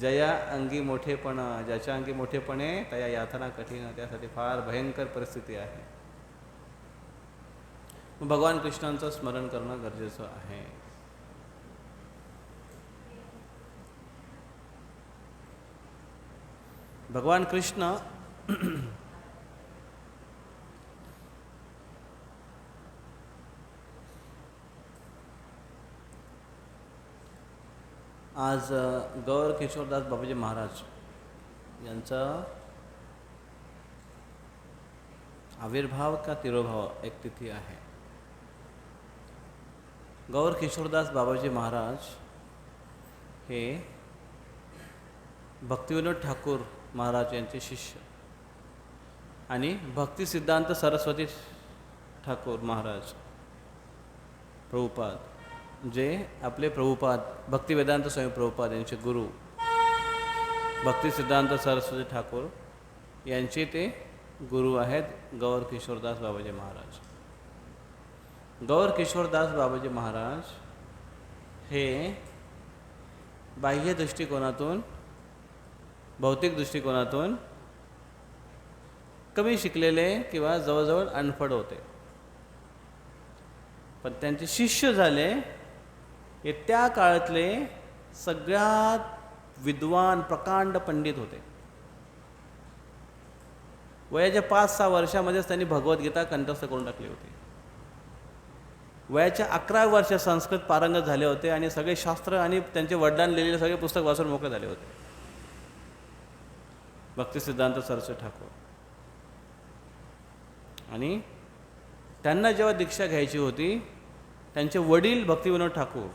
जया अंगी मोठेपणा, ज्याच्या अंगी मोठेपणे तया यातना कठीण. त्यासाठी फार भयंकर परिस्थिती आहे. भगवान कृष्णांचं स्मरण करणं गरजेचं आहे. भगवान कृष्ण आज गौर किशोरदास बाबाजी महाराज यांचा आविर्भाव का तिरोभाव एक तिथी आहे. गौर किशोरदास बाबाजी महाराज हे भक्तिविनोद ठाकूर महाराज यांचे शिष्य आणि भक्ती सिद्धांत सरस्वती ठाकूर महाराज प्रभुपाद, जे आपले प्रभुपाद भक्तिवेदांत स्वामी प्रभुपाद यांचे गुरु भक्ती सिद्धांत सरस्वती ठाकूर यांचे ते गुरु आहेत गौर किशोरदास बाबाजी महाराज. गौर किशोरदास बाबाजी महाराज हे बाह्य दृष्टिकोनातून, भौतिक दृष्टिकोनातून कमी शिकलेले किंवा जवळजवळ अनपढ होते. पण त्यांचे शिष्य झाले हे त्या काळातले सगळ्यात विद्वान प्रकांड पंडित होते. वयाच्या 5-6 वर्षामध्येच त्यांनी भगवद्गीता कंठस्थ करून टाकली होती. वयाच्या 11 वर्ष संस्कृत पारंगत झाले होते आणि सगळे शास्त्र आणि त्यांचे वडिलांनी लिहिलेले सगळे पुस्तक वाचून मोकळे झाले होते. भक्ती सिद्धांत सरस्वती ठाकूर. आणि त्यांना जेव्हा दीक्षा घ्यायची होती, त्यांचे वडील भक्तिविनोद ठाकूर,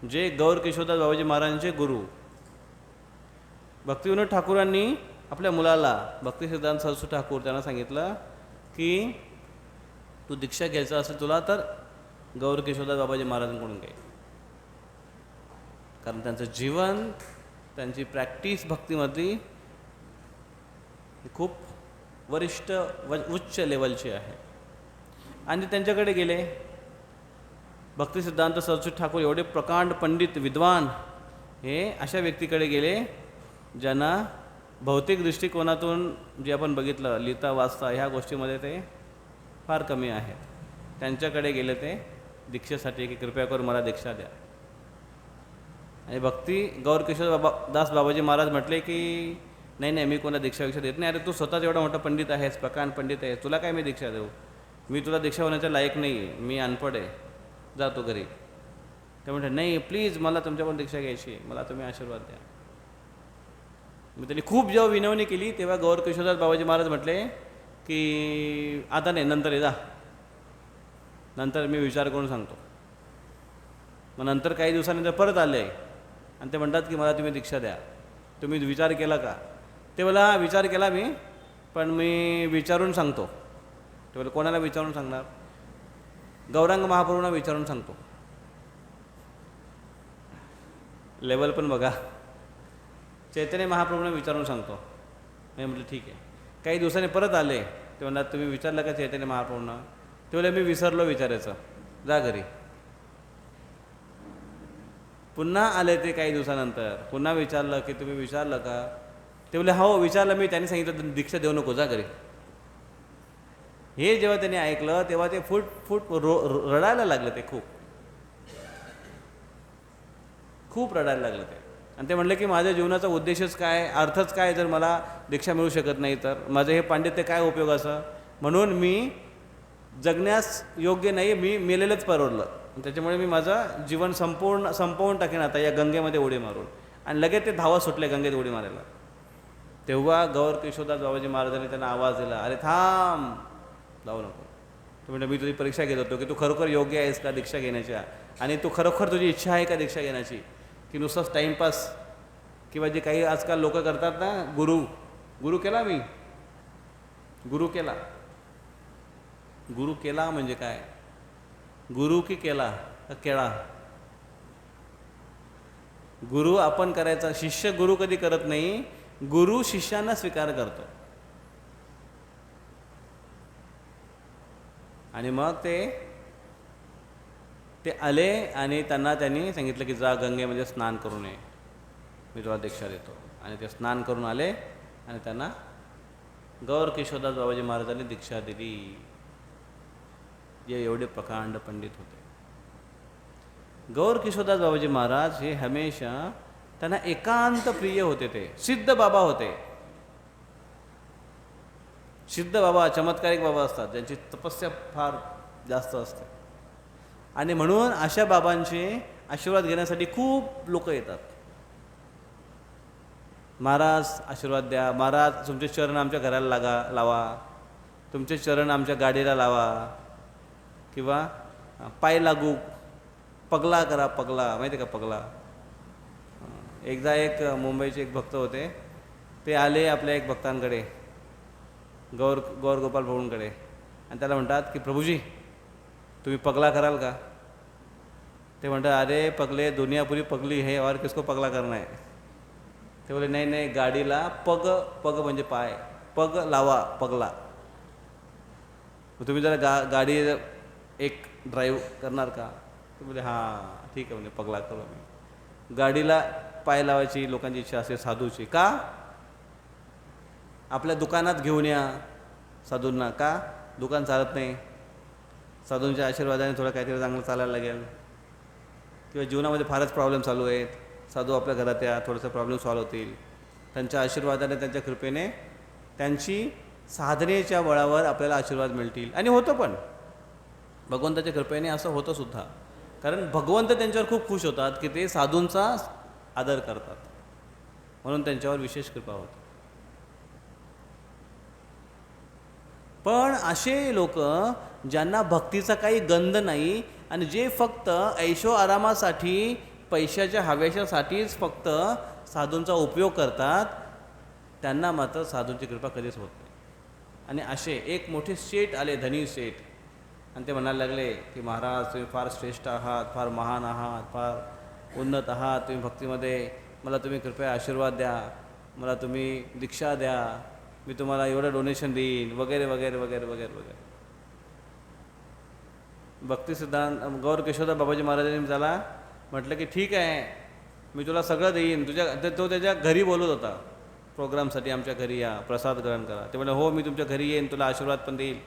जे गौर किशोरदास बाबाजी महाराजांचे गुरु, भक्तिविनोद ठाकूरांनी आपल्या मुलाला भक्ती सिद्धांत सरस्वती ठाकूर त्यांना सांगितलं की तू दीक्षा घ्यायचं असेल तुला तर गौर किशोरदास बाबाजी महाराजांकडून घे. कारण त्यांचं जीवन, त्यांची प्रॅक्टिस भक्तीमधली खूप वरिष्ठ उच्च लेवलची आहे. आणि त्यांच्याकडे गेले. भक्ती सिद्धांत सरस्वती ठाकूर एवढे प्रकांड पंडित विद्वान हे अशा व्यक्तीकडे गेले ज्यांना भौतिक दृष्टिकोनातून जे आपण बघितलं, लिहिता वाचता ह्या गोष्टीमध्ये ते फार कमी आहेत. त्यांच्याकडे गेले ते दीक्षेसाठी की कृपया करून मला दीक्षा द्या. आणि भक्ती गौर किशोरदास बाबाजी महाराज म्हटले की नाही मी कोणा दीक्षा देत नाही. अरे तू स्वतःच एवढा मोठा पंडित आहेस, प्रकांड पंडित आहेस, तुला काय मी दीक्षा देऊ? मी तुला दीक्षा होण्याच्या लायक नाही आहे, मी अनपढ आहे, जातो घरी. ते म्हणते नाही प्लीज मला तुमच्याकडून दीक्षा घ्यायची, मला तुम्ही आशीर्वाद द्या. मी त्यांनी खूप जेव्हा विनवणी केली तेव्हा गौर किशोरदास बाबाजी महाराज म्हटले की आता नाही, नंतर जा, नंतर मी विचार करून सांगतो. मग नंतर काही दिवसानंतर परत आले आणि ते म्हणतात की मला तुम्ही दीक्षा द्या. तुम्ही विचार केला का? ते मला विचार केला मी, पण मी विचारून सांगतो. ते बोला कोणाला विचारून सांगणार? गौरांग महाप्रभूंना विचारून सांगतो. लेवल पण बघा. चैतन्य महाप्रभूंना विचारून सांगतो. मी म्हटलं ठीक आहे. काही दिवसांनी परत आले. ते म्हणतात तुम्ही विचारलं का चैतन्य महाप्रभूंना? ते बोले मी विसरलो विचारायचं, जा घरी. पुन्हा आले ते काही दिवसानंतर, पुन्हा विचारलं की तुम्ही विचारलं का? ते बोले हो विचारलं मी. त्यांनी सांगितलं दीक्षा देऊ नको, जा घरी. हे जेव्हा त्यांनी ऐकलं तेव्हा ते फूट फूट रडायला लागलं. ते खूप रडायला लागलं ते. आणि ते म्हणले की माझ्या जीवनाचा उद्देशच काय, अर्थच काय जर मला दीक्षा मिळू शकत नाही तर माझं हे पांडित्य काय उपयोगाचं? म्हणून मी जगण्यास योग्य नाही, मी मेलेलंच परवडलं. त्याच्यामुळे मी माझं जीवन संपवून टाकेन आता या गंगेमध्ये उडी मारून. आणि लगेच ते धावा सुटले गंगेत उडी मारायला. तेव्हा गौर किशोरदास बाबाजी महाराजांनी त्यांना आवाज दिला, अरे थांब, जाऊ नको. तू म्हणजे मी तुझी परीक्षा घेत होतो की तू खरोखर योग्य आहेस का दीक्षा घेण्याच्या, आणि तू खरोखर तुझी इच्छा आहे का दीक्षा घेण्याची, की नुसतंच टाईमपास किंवा जे काही आजकाल लोक करतात ना, गुरु केला मी, गुरु केला म्हणजे काय? गुरु की केला का केळा? गुरु आपण करायचा, शिष्य गुरु कधी करत नाही, गुरु शिष्यांना स्वीकार करतो. आणि मग ते आले आणि त्यांनी सांगितलं की जा गंगेमध्ये स्नान करून ये, मी तुला दीक्षा देतो. आणि ते स्नान करून आले आणि त्यांना गौर किशोरदास बाबाजी महाराजांनी दीक्षा दिली. जे एवढे प्रकांड पंडित होते. गौर किशोरदास बाबाजी महाराज हे हमेशा त्यांना एकांत प्रिय होते. ते सिद्ध बाबा होते. सिद्ध बाबा चमत्कारिक बाबा असतात, ज्यांची तपस्या फार जास्त असते. आणि म्हणून अशा बाबांचे आशीर्वाद घेण्यासाठी खूप लोक येतात. महाराज आशीर्वाद द्या, महाराज तुमचे चरण आमच्या घराला लावा, तुमचे चरण आमच्या गाडीला लावा, किंवा पाय लागू, पगला करा. पगला माहिती आहे का? पगला. एकदा एक मुंबईचे एक भक्त होते. ते आले आपल्या एक भक्तांकडे, गौर गोपाल प्रभूंकडे, आणि त्याला म्हणतात की प्रभूजी तुम्ही पगला कराल का? ते म्हणतात अरे पगले, दुनिया पूरी पगली है और किसको पगला करना है? ते बोले नाही, गाडीला पग म्हणजे पाय, पग लावा, पगला. तुम्ही जरा गाडी एक ड्राईव्ह करणार का? ते बोले हां ठीक आहे, म्हणजे पगला करू मी. गाडीला पाय लावायची लोकांची इच्छा असते, साधूची. का? आपल्या दुकानात घेऊन या साधूंना. का? दुकान चालत नाही, साधूंच्या आशीर्वादाने थोडं काहीतरी चांगलं चालायला लागेल, किंवा जीवनामध्ये फारच प्रॉब्लेम चालू आहेत, साधू आपल्या घरात या, थोडंसं प्रॉब्लेम सॉल्व्ह होतील. त्यांच्या आशीर्वादाने, त्यांच्या कृपेने, त्यांची साधनेच्या बळावर आपल्याला आशीर्वाद मिळतील. आणि होतं पण, भगवंताच्या कृपेने असं होतं सुद्धा. कारण भगवंत त्यांच्यावर खूप खुश होतात की ते साधूंचा आदर करतात, म्हणून त्यांच्यावर विशेष कृपा होते. पण असे लोक ज्यांना भक्तीचा काही गंध नाही आणि जे फक्त ऐशो आरामासाठी, पैशाच्या हव्याशासाठीच फक्त साधूंचा उपयोग करतात, त्यांना मात्र साधूंची कृपा कधीच होत नाही. आणि असे एक मोठे सेठ आले, धनी सेठ, आणि ते म्हणायला लागले की महाराज तुम्ही फार श्रेष्ठ आहात, फार महान आहात, फार उन्नत आहात, तुम्ही भक्तीमध्ये, मला तुम्ही कृपया आशीर्वाद द्या, मला तुम्ही दीक्षा द्या, मी तुम्हाला एवढं डोनेशन देईन, वगैरे वगैरे वगैरे वगैरे वगैरे. भक्ती सिद्धांत गौर किशोरदास बाबाजी महाराजांनी त्याला म्हटलं की ठीक आहे, मी तुला सगळं देईन. तो त्याच्या घरी बोलत होता प्रोग्रामसाठी, आमच्या घरी या, प्रसाद ग्रहण करा. ते म्हणाले हो मी तुमच्या घरी येईन, तुला आशीर्वाद पण देईल,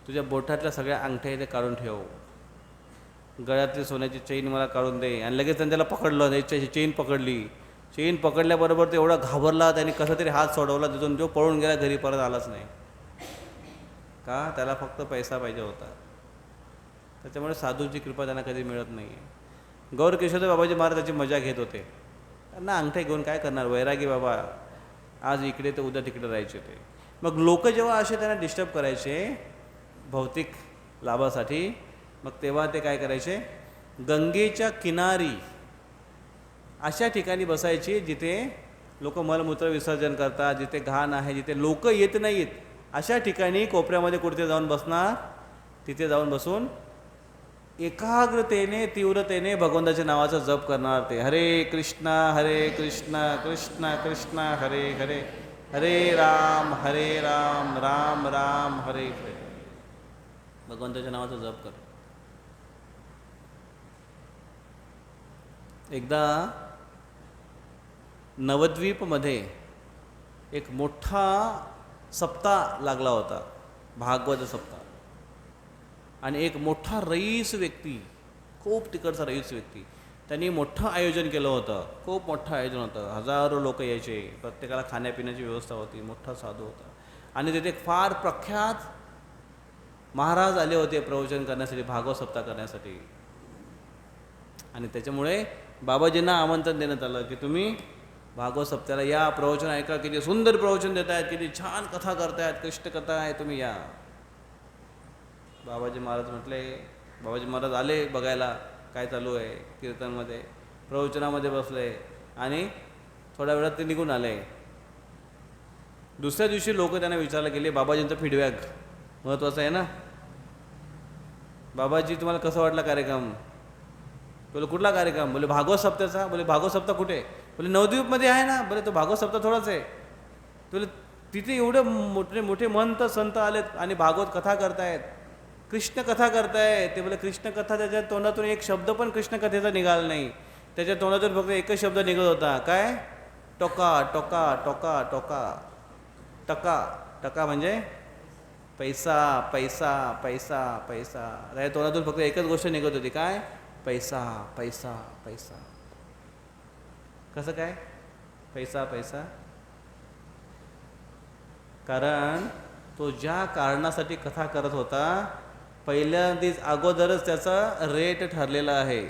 तुझ्या बोटातल्या सगळ्या अंगठ्या इथे काढून ठेव, गळ्यातली सोन्याची चेन मला काढून दे. आणि लगेच त्यांनी त्याला पकडलं, त्याची चेन पकडली. चेन पकडल्याबरोबर तो एवढा घाबरला, त्याने कसं तरी हात सोडवला तिथून, जो पळून गेला घरी, परत आलाच नाही. का? त्याला फक्त पैसा पाहिजे होता. त्याच्यामुळे साधूंची कृपा त्यांना कधी मिळत नाही. गौर किशोरदास बाबाजी महाराज त्याची मजा घेत होते. त्यांना अंगठे घेऊन काय करणार, वैरागी बाबा, आज इकडे तर उद्या तिकडे राहायचे ते. मग लोक जेव्हा असे त्यांना डिस्टर्ब करायचे भौतिक लाभासाठी, मग तेव्हा ते काय करायचे, गंगेच्या किनारी अशा ठिकाणी बसायची जिथे लोक मलमूत्र विसर्जन करतात, जिथे घाण आहे, जिथे लोक येत नाहीत, अशा ठिकाणी कोपऱ्यामध्ये कुठे जाऊन बसणार. तिथे जाऊन बसून एकाग्रतेने तीव्रतेने भगवंताच्या नावाचा जप करणार. ते हरे कृष्णा कृष्ण कृष्ण हरे हरे, हरे राम राम राम हरे हरे. भगवंताच्या नावाचा जप कर. एकदा नवद्वीपमध्ये एक मोठा सप्ताह लागला होता, भागवत सप्ताह. आणि एक मोठा रईस व्यक्ती, खूप तिकडचा रईस व्यक्ती, त्यांनी मोठं आयोजन केलं होतं. खूप मोठं आयोजन होतं, हजारो लोक यायचे, प्रत्येकाला खाण्यापिण्याची व्यवस्था होती, मोठा साधू होता. आणि तिथे फार प्रख्यात महाराज आले होते प्रवचन करण्यासाठी, भागवत सप्ताह करण्यासाठी. आणि त्याच्यामुळे बाबाजींना आमंत्रण देण्यात आलं की तुम्ही भागवत सप्ताहाला या, प्रवचन ऐका, किती सुंदर प्रवचन देत आहेत, किती छान कथा करतायत, कृष्ण कथा आहे, तुम्ही या. बाबाजी महाराज आले बघायला काय चालू आहे कीर्तनमध्ये, प्रवचनामध्ये बसले आणि थोड्या वेळात ते निघून आले. दुसऱ्या दिवशी लोक त्यांना विचारलं गेले, बाबाजींचा फीडबॅक महत्त्वाचा आहे ना, बाबाजी तुम्हाला कसं वाटला कार्यक्रम? बोले कुठला कार्यक्रम? बोले भागवत सप्ताहाचा. बोले भागवत सप्ताह कुठे? बोले नवद्वीपमध्ये आहे ना. बोले तो भागवत सप्ताह थोडाच आहे. बोले तिथे एवढे मोठे मोठे महंत संत आलेत आणि भागवत कथा करतायत, कृष्ण कथा करतायत. ते बोले कृष्ण कथा, त्याच्या तोंडातून एक शब्द पण कृष्ण कथेचा निघाला नाही. त्याच्या तोंडातून फक्त एकच शब्द निघत होता, काय? टोका टोका टोका टोका. टका टका म्हणजे पैसा पैसा पैसा पैसा. त्याच्या तोंडातून फक्त एकच गोष्ट निघत होती, काय? पैसा पैसा पैसा. कसं काय पैसा पैसा? कारण तो ज्या कारणासाठी कथा करत होता, पहिल्यांदाच अगोदरच त्याचा रेट ठरलेला आहे.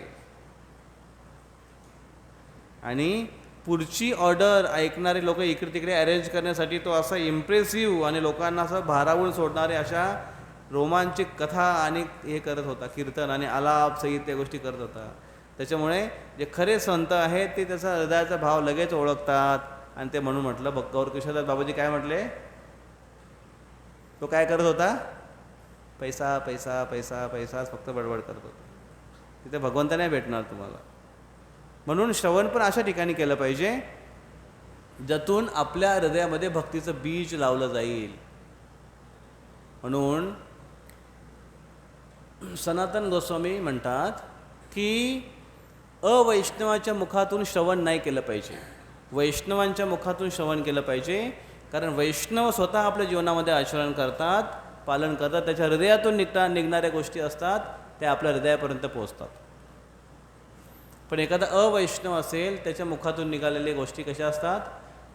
आणि पुढची ऑर्डर ऐकणारे लोक इकडे तिकडे अरेंज करण्यासाठी तो असा इम्प्रेसिव्ह आणि लोकांना असं भारावून सोडणारे अशा रोमांचिक कथा आणि हे करत होता, कीर्तन आणि आलाप सहित त्या गोष्टी करत होता. त्याच्यामुळे जे खरे संत आहेत ते त्याचा हृदयाचा भाव लगेच ओळखतात. आणि ते म्हणून म्हटलं, गौर कृष्णदास बाबाजी काय म्हटले, तो काय करत होता? पैसा पैसा पैसा पैसाच फक्त बडबड करत होता. तिथे भगवंत नाही भेटणार तुम्हाला. म्हणून श्रवण पण अशा ठिकाणी केलं पाहिजे ज्यातून आपल्या हृदयामध्ये भक्तीचं बीज लावलं जाईल. म्हणून सनातन गोस्वामी म्हणतात की अवैष्णवाच्या मुखातून श्रवण नाही केलं पाहिजे, वैष्णवांच्या मुखातून श्रवण केलं पाहिजे. कारण वैष्णव स्वतः आपल्या जीवनामध्ये आचरण करतात, पालन करतात, त्याच्या हृदयातून निघणाऱ्या गोष्टी असतात त्या आपल्या हृदयापर्यंत पोहोचतात. पण एखादा अवैष्णव असेल, त्याच्या मुखातून निघालेल्या गोष्टी कशा असतात?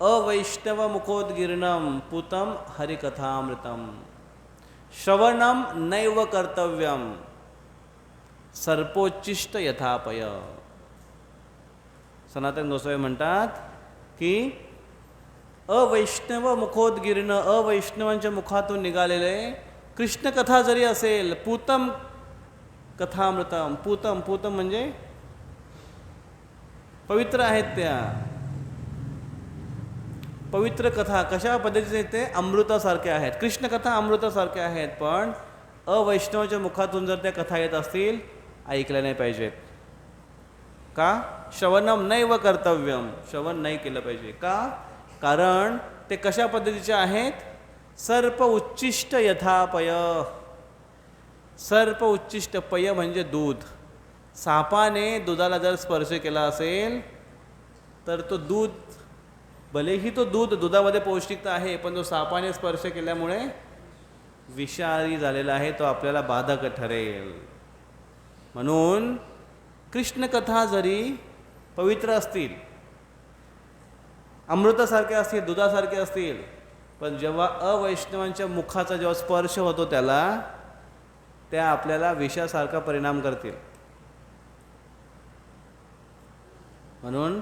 अवैष्णव मुखोद्गीर्णम पूतम हरिकथामृतम श्रवणम नैव कर्तव्यम सर्पोच्चिष्ट यथापय. सनातन गोस्वामी म्हणतात की अवैष्णव मुखोद्गीर्ण, अवैष्णवांच्या मुखातून निघालेले कृष्णकथा जरी असेल, पूतम कथामृतम, पूतम पूतम म्हणजे पवित्र आहेत, त्या पवित्र कथा कशा पद्धतीचे ते अमृतासारख्या आहेत. कृष्णकथा अमृतासारख्या आहेत. पण अवैष्णवाच्या मुखातून जर त्या कथा येत असतील, ऐकल्या नाही पाहिजेत. का? श्रवणम नैव कर्तव्यम, श्रवण नाही केलं पाहिजे. का? कारण ते कशा पद्धतीचे आहेत? सर्प उच्चिष्ट यथापय. सर्प उच्चिष्ट, पय म्हणजे दूध. सापाने दुधाला जर स्पर्श केला असेल तर तो दूध, भलेही तो दुधामध्ये पौष्टिकता आहे, पण तो सापाने स्पर्श केल्यामुळे विषारी झालेला आहे, तो आपल्याला बाधक ठरेल. म्हणून कृष्णकथा जरी पवित्र असतील, अमृतासारख्या असतील, दुधासारख्या असतील, पण जेव्हा अवैष्णवांच्या मुखाचा जेव्हा स्पर्श होतो त्याला, त्या आपल्याला विषासारखा परिणाम करतील. म्हणून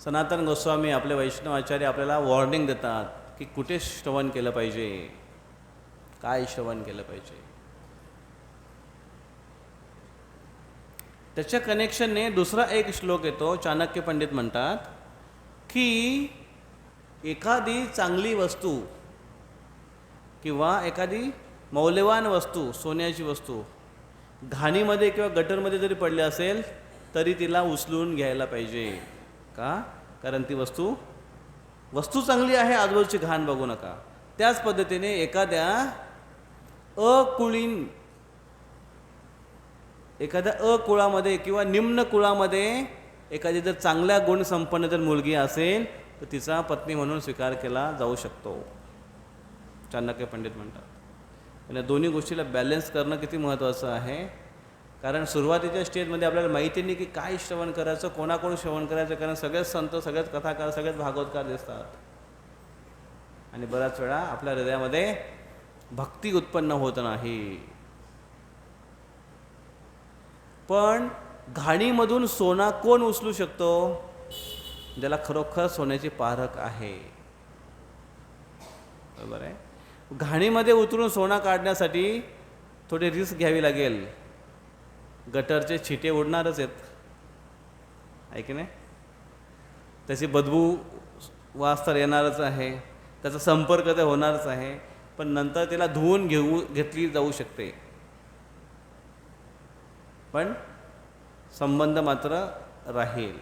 सनातन गोस्वामी आपले वैष्णव आचार्य आपल्याला वॉर्निंग देतात की कुठे श्रवण केलं पाहिजे, काय श्रवण केलं पाहिजे. त्याच्या कनेक्शनने दुसरा एक श्लोक येतो. चाणक्य पंडित म्हणतात की एखादी चांगली वस्तू किंवा एखादी मौल्यवान वस्तू, सोन्याची वस्तू घाणीमध्ये किंवा गटरमध्ये जरी पडली असेल तरी तिला उचलून घ्यायला पाहिजे. का? कारण ती वस्तू चांगली आहे, आजूबाजूची घाण बघू नका. त्याच पद्धतीने एखाद्या अकुळामध्ये किंवा निम्न कुळामध्ये एखादी जर चांगल्या गुणसंपन्न जर मुलगी असेल तर तिचा पत्नी म्हणून स्वीकार केला जाऊ शकतो, चाणक्य पंडित म्हणतात. आणि दोन्ही गोष्टीला बॅलन्स करणं किती महत्त्वाचं आहे. कारण सुरुवातीच्या स्टेजमध्ये आपल्याला माहिती नाही की काय श्रवण करायचं, कोणाकडून श्रवण करायचं. कारण सगळेच संत, सगळेच कथाकार, सगळेच भागवतकार दिसतात. आणि बऱ्याच वेळा आपल्या हृदयामध्ये भक्ती उत्पन्न होत नाही. पण घाणीमधून सोना कोण उचलू शकतो? ज्याला खरोखर सोन्याची पारख आहे. बरोबर आहे. घाणीमध्ये उतरून सोना काढण्यासाठी थोडी रिस्क घ्यावी लागेल. गटरचे छिटे उडणारच आहेत, आहे की नाही? त्याची बदबू वास तर येणारच आहे, त्याचा संपर्क तर होणारच आहे. पण नंतर त्याला धुवून घेतली जाऊ शकते, पण संबंध मात्र राहील.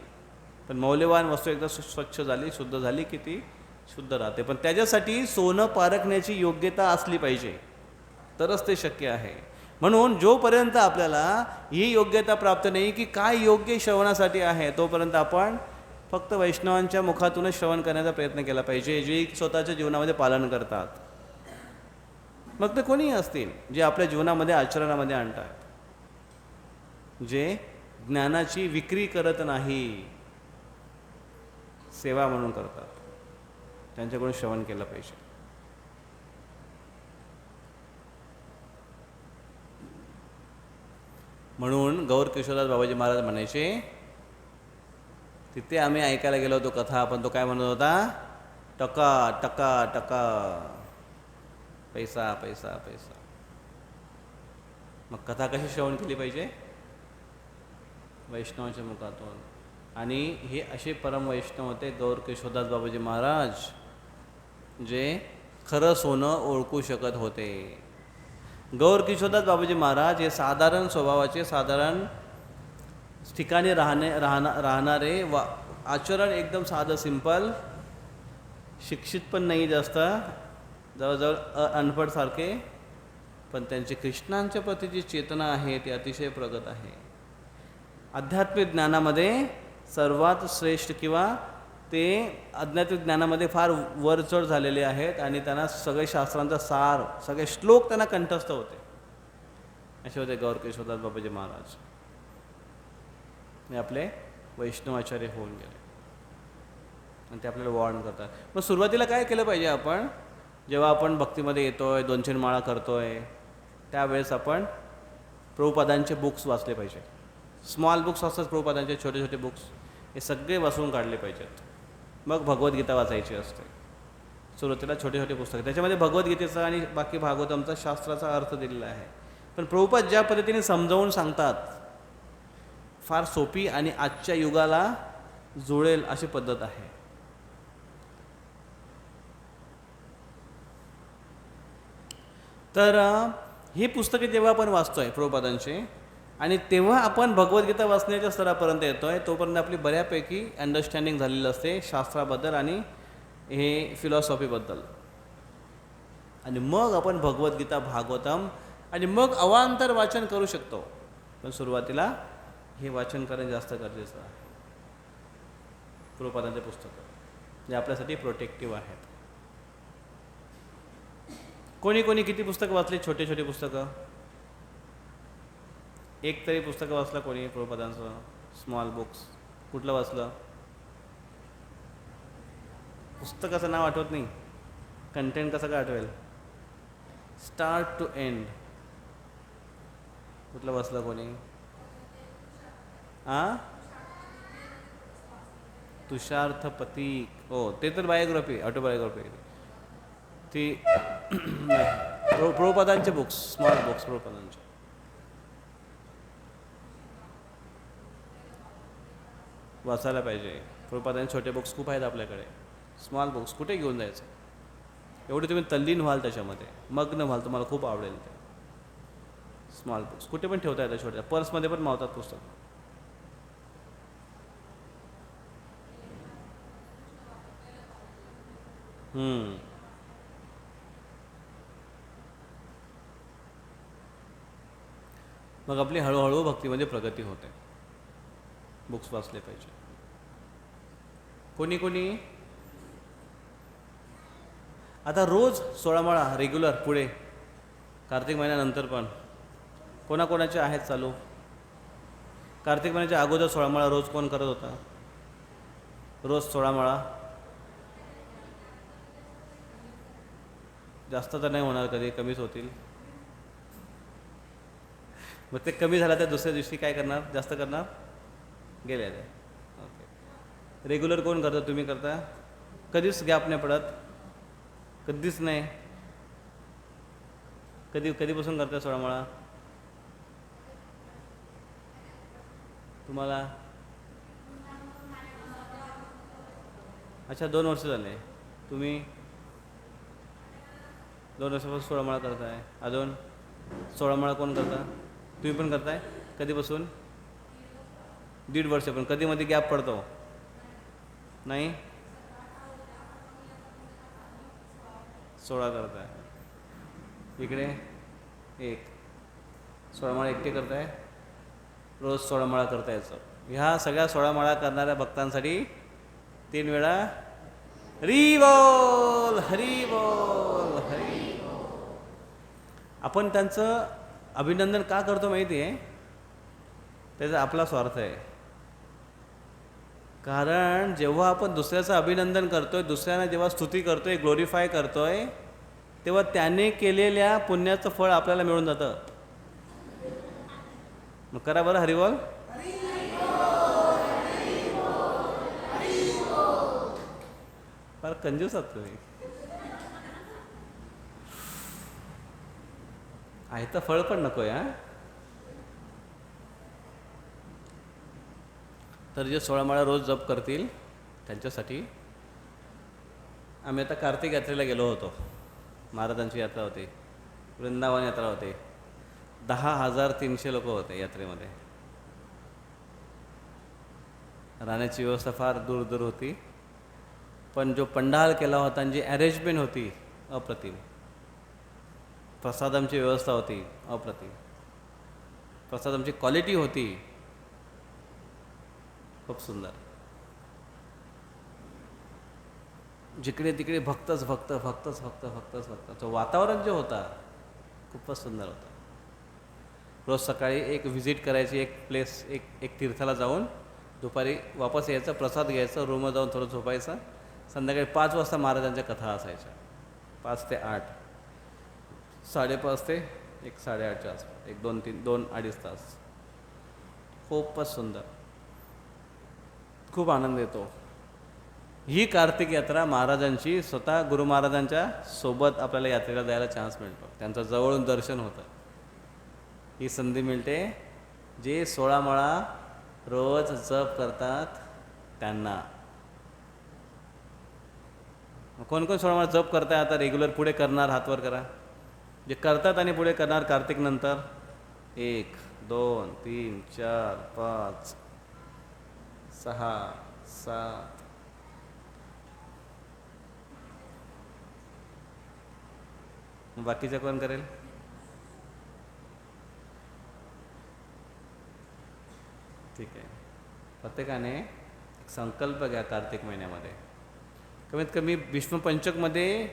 पण मौल्यवान वस्तू एकदा स्वच्छ झाली, शुद्ध झाली की ती शुद्ध राहते. पण त्याच्यासाठी सोनं पारखण्याची योग्यता असली पाहिजे, तरच ते शक्य आहे. म्हणून जोपर्यंत आपल्याला ही योग्यता प्राप्त नाही की काय योग्य श्रवणासाठी आहे, तोपर्यंत आपण फक्त वैष्णवांच्या मुखातूनच श्रवण करण्याचा प्रयत्न केला पाहिजे, जे स्वतःच्या जीवनामध्ये पालन करतात. मग ते कोणीही असतील, जे आपल्या जीवनामध्ये आचरणामध्ये आणतात, जे ज्ञानाची विक्री करत नाही, सेवा म्हणून करतात, त्यांच्याकडून श्रवण केलं पाहिजे. म्हणून गौर किशोरदास बाबाजी महाराज म्हणायचे, तिथे आम्ही ऐकायला गेलो होतो कथा, पण तो काय म्हणत होता? टका टका टका, पैसा पैसा पैसा. मग कथा कशी श्रवण केली पाहिजे? वैष्णवाच्या मुखातून. आणि हे असे परम वैष्णव होते गौर किशोरदास बाबाजी महाराज, जे खरं सोनं ओळखू शकत होते. गौर किशोरदास बाबाजी महाराज हे साधारण स्वभावाचे, साधारण ठिकाणी राहणारे, आचरण एकदम साधं सिंपल, शिक्षित पण नाही जास्त, जवळजवळ अनपढ सारखे. पण त्यांची कृष्णांच्या प्रती जी चेतना आहे ती अतिशय प्रगत आहे. आध्यात्मिक ज्ञानामध्ये सर्वात श्रेष्ठ किंवा ते आध्यात्मिक ज्ञानामध्ये फार वरचढ झालेले आहेत आणि त्यांना सगळे शास्त्रांचा सार, सगळे श्लोक त्यांना कंठस्थ होते. असे होते गौर किशोरदास बाबाजी महाराज. हे आपले वैष्णवाचार्य होऊन गेले आणि ते आपल्याला वॉर्न करतात. मग सुरुवातीला काय केलं पाहिजे आपण? जेव्हा आपण भक्तीमध्ये येतोय, 200 माळा करतोय, त्यावेळेस आपण प्रभुपादांचे बुक्स वाचले पाहिजे. स्मॉल बुक्स असतात प्रभुपादांचे, छोटे छोटे बुक्स, हे सगळे वाचून काढले पाहिजेत. मग भगवद्गीता वाचायची असते. सुरुवातीला छोटे छोटे पुस्तक, त्याच्यामध्ये भगवद्गीतेचा आणि बाकी भागवतमचा शास्त्राचा अर्थ दिलेला आहे. पण प्रभुपाद ज्या पद्धतीने समजावून सांगतात, फार सोपी आणि आजच्या युगाला जुळेल अशी पद्धत आहे. तर ही पुस्तके जेव्हा आपण वाचतोय प्रभुपादांची, आणि तेव्हा आपण भगवद्गीता वाचण्याच्या स्तरापर्यंत येतोय, तोपर्यंत आपली बऱ्यापैकी अंडरस्टँडिंग झालेली असते शास्त्राबद्दल आणि हे फिलॉसॉफीबद्दल. आणि मग आपण भगवद्गीता, भागवतम आणि मग अवांतर वाचन करू शकतो. पण सुरुवातीला हे वाचन करणे जास्त गरजेचं आहे. प्रभुपादांचे पुस्तकं जे आपल्यासाठी प्रोटेक्टिव्ह आहेत. कोणी कोणी किती पुस्तकं वाचली? छोटे छोटे पुस्तकं, एक तरी पुस्तकं वाचलं कोणी प्रभुपादांचं? स्मॉल बुक्स कुठलं वाचलं? पुस्तकाचं नाव आठवत नाही, कंटेंट कसं काय आठवेल? स्टार्ट टू एंड कुठलं वाचलं कोणी? तुषार्थ पतीक, हो ते तर बायोग्राफी, ऑटोबायोग्राफी ती. प्रभुपादांचे बुक्स, स्मॉल बुक्स प्रभुपादांचे. वाचायला पाहिजे. प्रभुपादांचे छोटे बुक्स खूप आहेत आपल्याकडे. स्मॉल बुक्स कुठे घेऊन जायचं, एवढे तुम्ही तल्लीन व्हाल त्याच्यामध्ये, मग्न व्हाल, तुम्हाला खूप आवडेल ते. स्मॉल बुक्स कुठे पण ठेवता येतात, छोट्या पर्समध्ये पण मावतात पुस्तक. मग आपली हळूहळू भक्तीमध्ये प्रगती होते. बुक्स वाचले पाहिजे. कोणी कोणी आता रोज 16 माळा रेग्युलर पुढे कार्तिक महिन्यानंतर पण कोणाकोणाचे आहेत चालू? कार्तिक महिन्याच्या अगोदर 16 माळा रोज कोण करत होता? रोज 16 माळा जास्त तर नाही होणार, कधी कमीच होतील. मग ते कमी झालं तर दुसऱ्या दिवशी काय करणार? जास्त करणार? गेले ते. ओके. रेग्युलर कोण करतं? तुम्ही करता? कधीच गॅप नाही पडत? कधीच नाही? कधीपासून करता 16 माळा तुम्हाला? अच्छा, 2 वर्ष झाले. तुम्ही 2 वर्षापासून 16 माळा करताय. अजून 16 माळा कोण करता? तुम्ही पण करताय? कधीपासून? 1.5 वर्ष. पण कधी मध्ये गॅप पडतो? नाही? 16 करताय. इकडे 1 16 माळा एकटे करताय. रोज 16 माळा करता यायचं. ह्या सगळ्या 16 माळा करणाऱ्या भक्तांसाठी 3 वेळा हरी बोल, हरी बोल, हरी बोल. आपण त्यांचं अभिनंदन का करतो माहिती आहे? त्याचा आपला स्वार्थ आहे. कारण जेव्हा आपण दुसऱ्याचं अभिनंदन करतोय, दुसऱ्यांना जेव्हा स्तुती करतोय, ग्लोरीफाय करतोय, तेव्हा त्याने केलेल्या पुण्याचं फळ आपल्याला मिळून जातं. मग करा बरं हरी बोल. फार कंजूस आहात तुम्ही. आहे तर फळ पण नको आहे. तर जे 16 माळा रोज जप करतील त्यांच्यासाठी आम्ही आता कार्तिक यात्रेला गेलो होतो. महाराजांची यात्रा होती, वृंदावन यात्रा होती. 10,300 लोक होते यात्रेमध्ये. राहण्याची व्यवस्था फार दूर दूर होती, पण जो पंडाल केला होता आणि जी अरेंजमेंट होती अप्रतिम. प्रसादांची व्यवस्था होती अप्रतिम. प्रसादांची क्वालिटी होती खूप सुंदर. जिकडे तिकडे भक्तच भक्त, भक्तच भक्त, भक्तच भक्त. तो वातावरण जे होता खूपच सुंदर होता. रोज सकाळी एक व्हिजिट करायची, एक प्लेस, एक तीर्थाला जाऊन दुपारी वापस यायचं, प्रसाद घ्यायचं, रूमवर जाऊन थोडं झोपायचं. संध्याकाळी 5 वाजता महाराजांच्या कथा असायच्या. 5 ते 8, 5:30 ते 8:30च्या आसपास, 2-2.5 तास. खूपच सुंदर, खूप आनंद येतो. ही कार्तिक यात्रा महाराजांची, स्वतः गुरु महाराजांच्या सोबत आपल्याला यात्रेला जायला चान्स मिळतो. त्यांचं जवळून दर्शन होतं. ही संधी मिळते जे 16 माळा रोज जप करतात त्यांना. कोण कोण 16 माळा जप करताय आता रेग्युलर? पुढे करणार हातवर करा. जे करतात आणि पुढे करणार कार्तिक नंतर. 1 2 3 4 5 6 7. बाकीचं कोण करेल? ठीक आहे. प्रत्येकाने एक संकल्प घ्या कार्तिक महिन्यामध्ये. कमीत कमी भीष्मपंचकमध्ये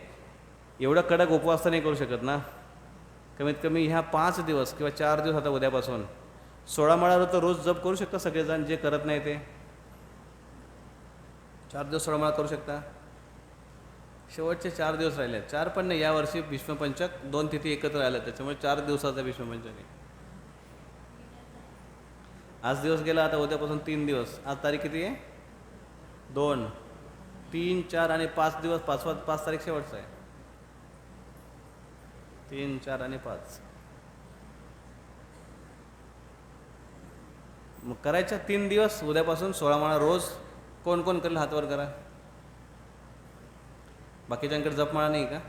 एवढा कडक उपवास तर नाही करू शकत ना. कमीत कमी ह्या 5 दिवस किंवा 4 दिवस, आता उद्यापासून 16 माळा तर रोज जप करू शकता सगळेजण. जे करत नाही ते 4 दिवस 16 माळा करू शकता. शेवटचे 4 दिवस राहिले. 4 पण नाही, यावर्षी भीष्मपंचक 2 तिथी एकत्र राहिल्या, त्याच्यामुळे 4 दिवसाचा भीष्मपंचक आहे. आज दिवस गेला, आता उद्यापासून 3 दिवस. आज तारीख किती आहे? 2 3 4 आणि 5 दिवस. 5 तारीख शेवटचा आहे. 3 4 आणि 5. मग करायच्या 3 दिवस, उद्यापासून 16 माळा रोज. कोण कोण करेल हातवर करा. बाकीच्यांकडे जपमाळा नाही का?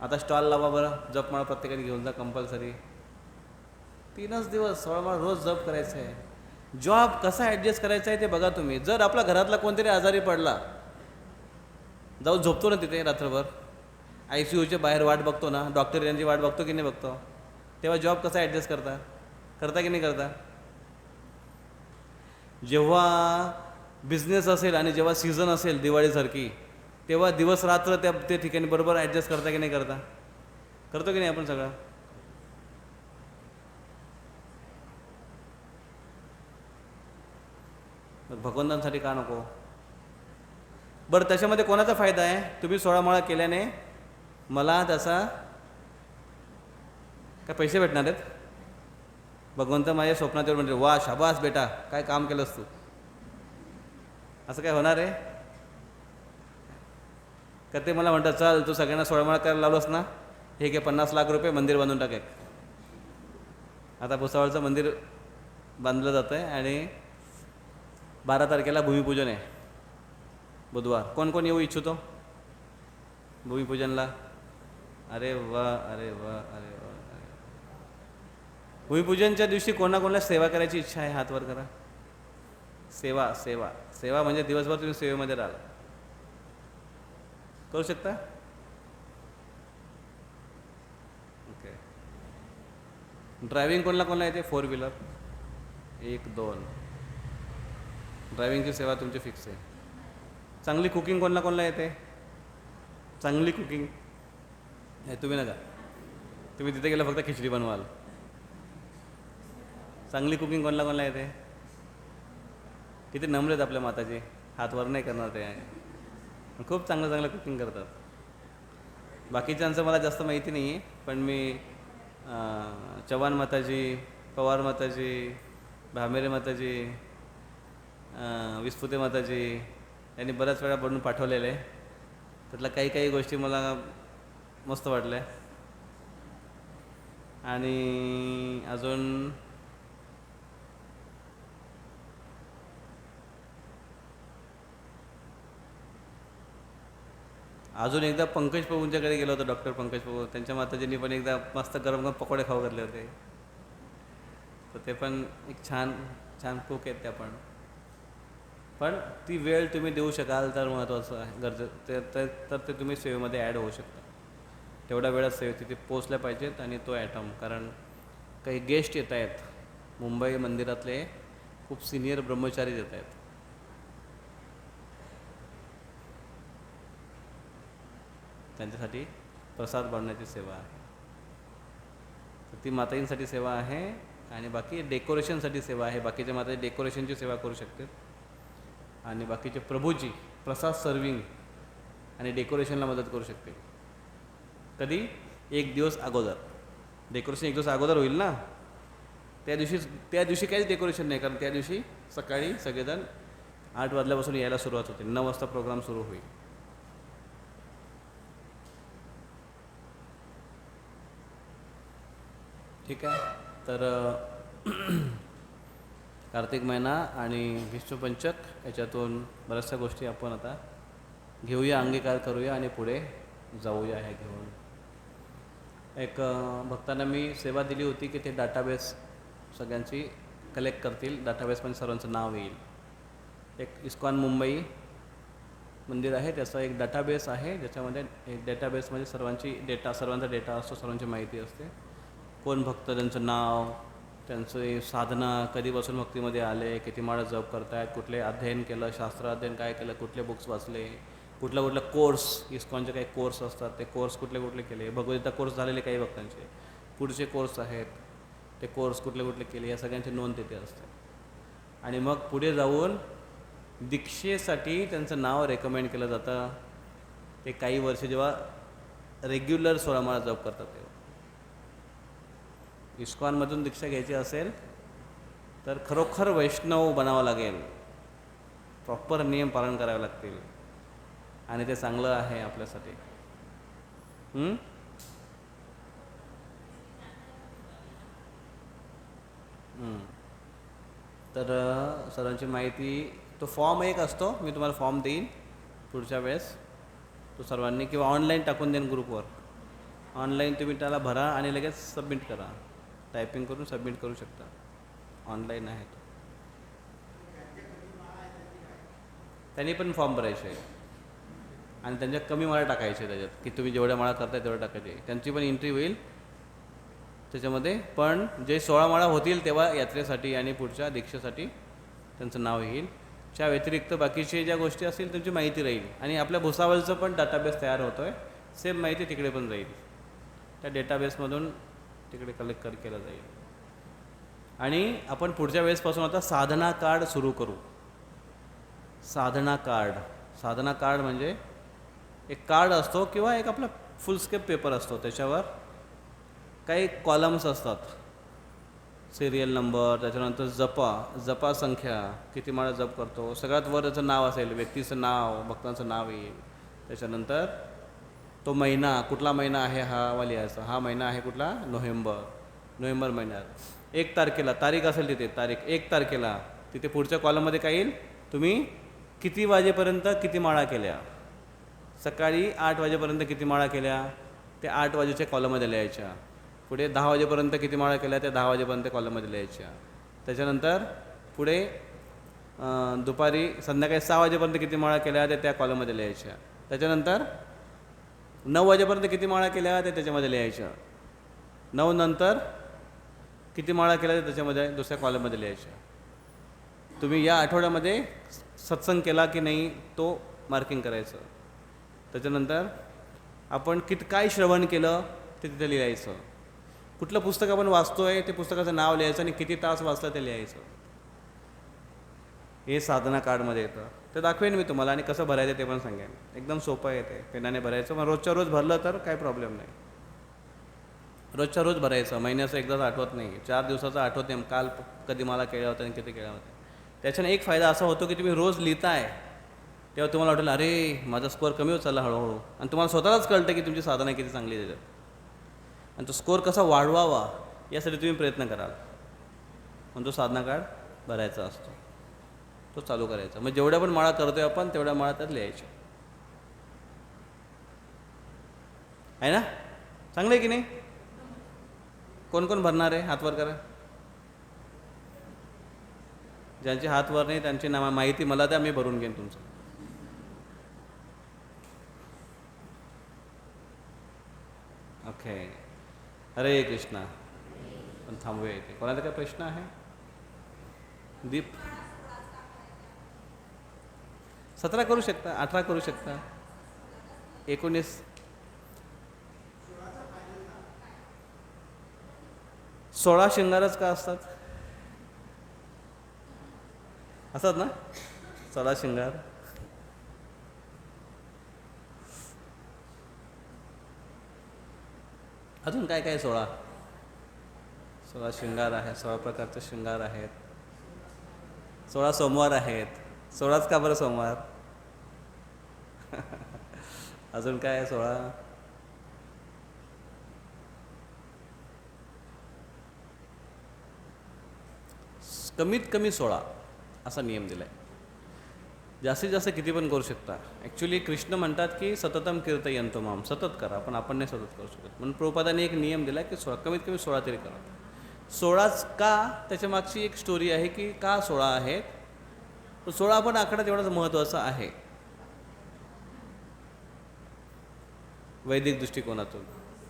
आता स्टॉल लावा बरं, जपमाळा प्रत्येकाने घेऊन जा कंपल्सरी. 3च दिवस 16 माळा रोज जप करायचं आहे. जॉब कसा ॲडजस्ट करायचा आहे ते बघा तुम्ही. जर आपला घरातला कोणतरी आजारी पडला, जाऊन झोपतो ना तिथे रात्रभर, ICUच्या बाहेर वाट बघतो ना, डॉक्टर यांची वाट बघतो की नाही बघतो, तेव्हा जॉब कसा ॲडजस्ट करता की नाही करता? जेव्हा बिझनेस असेल आणि जेव्हा सीझन असेल दिवाळीसारखी, तेव्हा दिवस रात्र त्या ठिकाणी बरोबर ॲडजस्ट करता की नाही करता? करतो की नाही आपण सगळं? भगवंतांसाठी का नको? बरं, त्याच्यामध्ये कोणाचा फायदा आहे? तुम्ही 16 माळा केल्याने मला त्याचा काय पैसे भेटणार आहेत? भगवंत माझ्या स्वप्नात येऊन म्हणते, वा शाबास बेटा, काय काम केलंस तू. असं काय होणार आहे का? ते मला म्हणतात, चल तू सगळ्यांना 16 माळा करायला लावलंस ना, हे घे 50 लाख रुपये, मंदिर बांधून टाक. आता भुसावळचं मंदिर बांधलं जातं आहे आणि 12 तारखेला भूमिपूजन आहे, बुधवार. कोण कोण येऊ इच्छितो भूमिपूजनला? अरे वा, अरे वा, अरे वा. भूमिपूजनच्या दिवशी कोणाकोणाला सेवा करायची इच्छा आहे? हातवर करा. सेवा सेवा सेवा म्हणजे दिवसभर तुम्ही सेवेमध्ये राहाल. करू शकता? ओके. ड्रायव्हिंग कोणाला येते? 4 व्हीलर 1 2. ड्रायव्हिंगची सेवा तुमची फिक्स आहे. चांगली कुकिंग कोणाला येते? चांगली कुकिंग हे तुम्ही नका, तुम्ही तिथे गेला फक्त खिचडी बनवाल. चांगली कुकिंग कोणाला येते? किती नम्र आहेत आपल्या माताजी, हातवर नाही करणार ते. खूप चांगलं कुकिंग करतात. बाकीच्यांचं मला जास्त माहिती नाही आहे, पण मी चव्हाण माताजी, पवार माताजी, भामेरे माताजी, विस्फुते माताजी यांनी बऱ्याच वेळा बनवून पाठवलेलं आहे. त्यातल्या काही गोष्टी मला मस्त वाटल्या. आणि अजून एकदा पंकज प्रभूंच्याकडे गेलो होतो, डॉक्टर पंकज प्रभू. त्यांच्या माताजींनी पण एकदा मस्त गरम पकोडे खाऊ घातले होते. तर ते पण एक छान कुक आहेत त्या पण ती वेळ तुम्ही देऊ शकाल तर महत्त्वाचं आहे, गरजेचं. तर ते तुम्ही सेवेमध्ये ॲड होऊ शकता. तेवढ्या वेळात सेवे तिथे पोचल्या पाहिजेत. आणि तो ॲटम, कारण काही गेस्ट येत आहेत मुंबई मंदिरातले, खूप सिनियर ब्रह्मचारी येत आहेत. त्यांच्यासाठी प्रसाद बांधण्याची सेवा आहे. तर ती माताजींसाठी सेवा आहे. आणि बाकी डेकोरेशनसाठी सेवा आहे. बाकीच्या माताजी डेकोरेशनची सेवा करू शकते. आणि बाकीचे प्रभूजी प्रसाद सर्विंग आणि डेकोरेशनला मदत करू शकते. कधी? 1 दिवस अगोदर. डेकोरेशन 1 दिवस अगोदर होईल ना, त्या दिवशी काहीच डेकोरेशन नाही, कारण त्या दिवशी सकाळी सगळेजण 8 वाजल्यापासून यायला सुरुवात होते. 9 वाजता प्रोग्राम सुरू होईल. ठीक आहे. तर कार्तिक महिना आणि विष्णुपंचक याच्यातून बऱ्याचशा गोष्टी आपण आता घेऊया, अंगीकार करूया आणि पुढे जाऊया. हे घेऊन एक भक्तांना मी सेवा दिली होती की ते डाटाबेस सगळ्यांची कलेक्ट करतील. डाटाबेसमध्ये सर्वांचं नाव येईल. एक इस्कॉन मुंबई मंदिर आहे, त्याचा एक डाटाबेस आहे, ज्याच्यामध्ये एक डेटाबेसमध्ये सर्वांचा डेटा असतो, सर्वांची माहिती असते. कोण भक्त, त्यांचं नाव, त्यांचं साधना, कधीपासून भक्तीमध्ये आले, किती माळा जप करतायत, कुठले अध्ययन केलं, शास्त्र अध्ययन काय केलं, कुठले बुक्स वाचले, कुठला कोर्स, इस्कॉनचे काही कोर्स असतात, ते कोर्स कुठले केले, भगवद्गीता कोर्स झालेले काही भक्तांचे, पुढचे कोर्स आहेत, ते कोर्स कुठले केले, या सगळ्यांची नोंद तिथे असते. आणि मग पुढे जाऊन दीक्षेसाठी त्यांचं नाव रेकमेंड केलं जातं. ते काही वर्ष जेव्हा रेग्युलर 16 माळा जप करतात तेव्हा. इस्कॉनमधून दीक्षा घ्यायची असेल तर खरोखर वैष्णव बनावं लागेल, प्रॉपर नियम पालन करावे लागतील, आणि ते चांगलं आहे आपल्यासाठी. तर सर्वांची माहिती, तो फॉर्म एक असतो, मी तुम्हाला फॉर्म देईन पुढच्या वेळेस, तो सर्वांनी किंवा ऑनलाईन टाकून देईन ग्रुपवर. ऑनलाईन तुम्ही त्याला भरा आणि लगेच सबमिट करा. टायपिंग करून सबमिट करू शकता. ऑनलाईन आहे तो. त्यांनी पण फॉर्म भरायचे आहे आणि त्यांच्या कमी माळा टाकायचे त्याच्यात, की तुम्ही जेवढ्या माळा करताय तेवढं टाकायचे. त्यांची पण एंट्री होईल त्याच्यामध्ये. पण जे 16 माळा होतील तेव्हा यात्रेसाठी आणि पुढच्या दीक्षेसाठी त्यांचं नाव येईल. च्या व्यतिरिक्त बाकीचे ज्या गोष्टी असतील त्यांची माहिती राहील. आणि आपल्या भुसावळचं पण डाटाबेस तयार होतो आहे, सेम माहिती तिकडे पण जाईल. त्या डेटाबेसमधून तिकडे कलेक्ट केलं जाईल. आणि आपण पुढच्या वेळेसपासून आता साधना कार्ड सुरू करू. साधना कार्ड म्हणजे एक कार्ड असतो किंवा एक आपला फुलस्केप पेपर असतो, त्याच्यावर काही कॉलम्स असतात. सिरियल नंबर, त्याच्यानंतर जपा संख्या, किती माळा जप करतो, सगळ्यात वर त्याचं नाव असेल, व्यक्तीचं नाव, भक्तांचं नाव येईल. त्याच्यानंतर तो महिना, कुठला महिना आहे हा लिहायचा. हा महिना आहे कुठला, नोव्हेंबर महिन्यात 1 तारखेला तारीख असेल, तिथे तारीख 1 तारखेला. तिथे पुढच्या कॉलममध्ये काय येईल, तुम्ही किती वाजेपर्यंत किती माळा केल्या. सकाळी 8 वाजेपर्यंत किती माळा केल्या ते 8 वाजेच्या कॉलममध्ये लिहायच्या. पुढे 10 वाजेपर्यंत किती माळा केल्या त्या 10 वाजेपर्यंत कॉलममध्ये लिहायच्या. त्याच्यानंतर पुढे दुपारी संध्याकाळी 6 वाजेपर्यंत किती माळा केल्या त्या कॉलममध्ये लिहायच्या. त्याच्यानंतर 9 वाजेपर्यंत किती माळा केल्या ते त्याच्यामध्ये लिहायच्या. 9 नंतर किती माळा केल्या ते त्याच्यामध्ये दुसऱ्या कॉलममध्ये लिहायच्या. तुम्ही या आठवड्यामध्ये सत्संग केला की नाही तो मार्किंग करायचं. त्याच्यानंतर आपण काय श्रवण केलं ते तिथे लिहायचं. कुठलं पुस्तक आपण वाचतोय ते पुस्तकाचं नाव लिहायचं आणि किती तास वाचलं ते लिहायचं. हे साधना कार्डमध्ये येतं. ते दाखवेन मी तुम्हाला आणि कसं भरायचं ते पण सांगेन. एकदम सोपं आहे ते, पेनाने भरायचं. मग रोजच्या रोज भरलं तर काही प्रॉब्लेम नाही. रोजच्या रोज भरायचं, महिन्याचं एकदाच आठवत नाही, 4 दिवसाचं आठवत नाही काल कधी मला केल्या होत्या आणि किती केल्या होत्या. त्याच्याने एक फायदा असा होतो की तुम्ही रोज लिहिताय तेव्हा तुम्हाला वाटेल अरे माझा स्कोअर कमी होत चालला हळूहळू, आणि तुम्हाला स्वतःलाच कळतं की तुमची साधना किती चांगली आहे त्याच्यात. आणि तो स्कोअर कसा वाढवावा यासाठी तुम्ही प्रयत्न कराल. म्हणून तो साधना कार्ड भरायचा असतो, तो चालू करायचा. मग जेवढ्या पण माळा करतोय आपण तेवढ्या माळा त्यात लिहायच्या. आहे ना, चांगलं आहे की नाही. कोण कोण भरणार आहे हात वर करा. ज्यांचे हात वर नाही त्यांची माहिती मला द्या, मी भरून घेईन तुमचं. ओके, हरे कृष्णा. पण थांबूया इथे. कोणाचा काय प्रश्न आहे. दीप 17 करू शकता, 18 करू शकता, 19. 16 शिंगारच का असतात ना, 16 शिंगार. अजून काय काय 16 शिंगार आहेत, 16 प्रकारचे शिंगार आहेत, 16 सोमवार आहेत. 16च का बरं सोमवार. अजून काय आहे 16. कमीत कमी 16 असा नियम दिला आहे. जास्तीत जास्त किती पण करू शकता. ॲक्च्युली कृष्ण म्हणतात की सततम कीर्तयन्तो माम, सतत करा, पण आपण नाही सतत करू शकत. म्हणून प्रभुपादांनी एक नियम दिला की कमीत कमी 16 तरी करा. 16च का, त्याच्या मागची एक स्टोरी आहे की का 16 आहेत. 16 पण आकडा तेवढाच महत्त्वाचा आहे वैदिक दृष्टिकोनातून.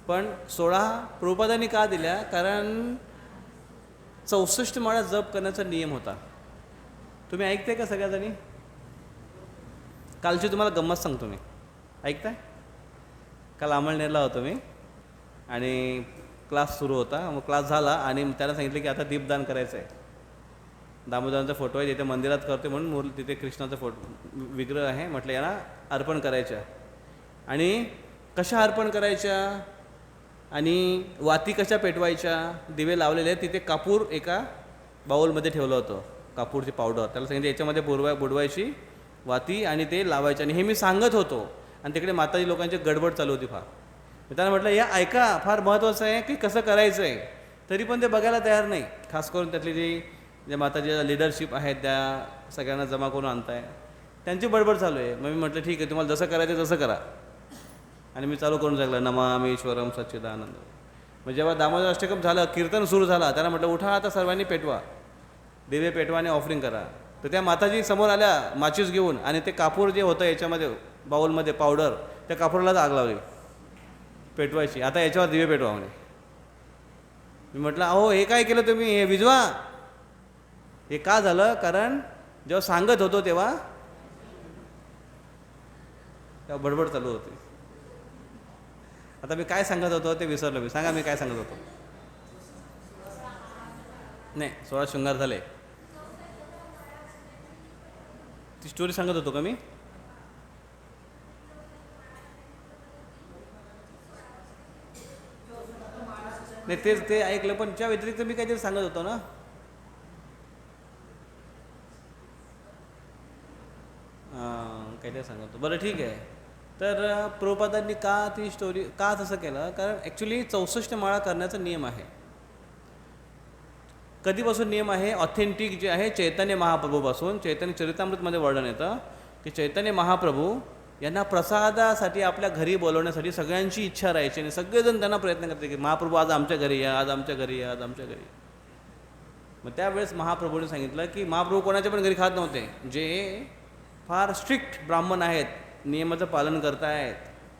पण 16 प्रभुपादांनी का दिल्या, कारण 64 माळा जप करण्याचा नियम होता. तुम्ही ऐकताय का सगळ्याजणी. कालची तुम्हाला गंमत सांगतो मी, ऐकताय. काल अमळनेरला होतो मी आणि क्लास सुरू होता. मग क्लास झाला आणि त्याला सांगितलं की आता दीपदान करायचं आहे. दामोदरांचा फोटो आहे तिथे मंदिरात करतो म्हणून तिथे कृष्णाचा विग्रह आहे. म्हटलं यांना अर्पण करायच्या. आणि कशा अर्पण करायच्या आणि वाती कशा पेटवायच्या. दिवे लावलेले आहेत, तिथे कापूर एका बाऊलमध्ये ठेवलं होतं, कापूरची पावडर. त्याला सांगितलं याच्यामध्ये बुडवायची वाती आणि ते लावायचे. आणि हे मी सांगत होतो आणि तिकडे माताजी लोकांची गडबड चालू होती फार. मी त्यांना म्हटलं या ऐका, फार महत्त्वाचं आहे की कसं करायचं आहे. तरी पण ते बघायला तयार नाही. खास करून त्यातली जी जे माताजीच्या लिडरशिप आहेत त्या सगळ्यांना जमा करून आणताय, त्यांची बडबड चालू आहे. मग मी म्हटलं ठीक आहे, तुम्हाला जसं करायचं तसं करा. आणि मी चालू करून सांगितलं नमामि ईश्वरम सच्चिदानंद. मग जेव्हा दामोदर अष्टकम झालं, कीर्तन सुरू झाला, त्यांना म्हटलं उठा आता सर्वांनी पेटवा, दिवे पेटवा आणि ऑफरिंग करा. तर त्या माताजी समोर आल्या माचीस घेऊन, आणि ते कापूर जे होतं याच्यामध्ये बाऊलमध्ये पावडर, त्या कापूरलाच आग लावली पेटवायची. आता याच्यावर दिवे पेटवा म्हणे. मी म्हटलं अहो हे काय केलं तुम्ही, हे विजवा. हे का झालं, कारण जेव्हा सांगत होतो तेव्हा बडबड चालू होती. आता मी काय सांगत होतो ते विसरलो मी. सांगा मी काय सांगत होतो. नाही 16 शृंगार झाले, ती स्टोरी सांगत होतो का मी. नाही तेच ते ऐकलं, पण त्या व्यतिरिक्त मी काहीतरी सांगत होतो ना. काहीतरी सांगत होतो. बरं ठीक आहे. तर प्रभुपादांनी का ती स्टोरी का तसं केलं, कारण ॲक्च्युली 64 माळा करण्याचा नियम आहे. कधीपासून नियम आहे, ऑथेंटिक जे आहे चैतन्य महाप्रभूपासून. चैतन्य चरितामृतमध्ये वर्णन येतं की चैतन्य महाप्रभू यांना प्रसादासाठी आपल्या घरी बोलवण्यासाठी सगळ्यांची इच्छा राहायची, आणि सगळेजण त्यांना प्रयत्न करते की महाप्रभू आज आमच्या घरी या, आज आमच्या घरी या, आज आमच्या घरी. मग त्यावेळेस महाप्रभूने सांगितलं की महाप्रभू कोणाच्या पण घरी खात नव्हते. जे फार स्ट्रिक्ट ब्राह्मण आहेत, नियमाचं पालन करतायत,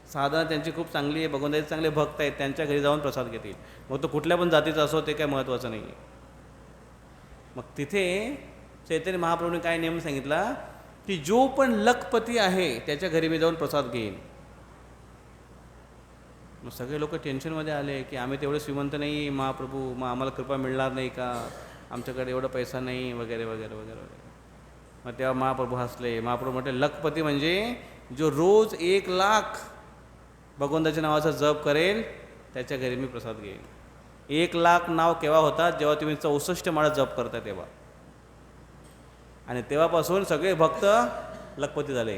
साधना त्यांची खूप चांगली आहे, भगवंताचे चांगले भक्त आहेत, त्यांच्या घरी जाऊन प्रसाद घेतील. मग तो कुठल्या पण जातीचा असो ते काय महत्त्वाचं नाही आहे. मग तिथे चैतन्य महाप्रभूने काय नियम सांगितला की जो पण लखपती आहे त्याच्या घरी मी जाऊन प्रसाद घेईन. मग सगळे लोक टेन्शनमध्ये आले की आम्ही तेवढे श्रीमंत नाही महाप्रभू, मग आम्हाला कृपा मिळणार नाही का, आमच्याकडे एवढा पैसा नाही वगैरे वगैरे वगैरे वगैरे. मग तेव्हा महाप्रभू हसले. महाप्रभू म्हटले लखपती म्हणजे जो रोज 1,00,000 भगवंताच्या नावाचा जप करेल त्याच्या घरी मी प्रसाद घेईन. 1,00,000 नाव केव्हा होतात, जेव्हा तुम्ही 64 माळा जप करता तेव्हा. आणि तेव्हापासून सगळे भक्त लखपती झाले,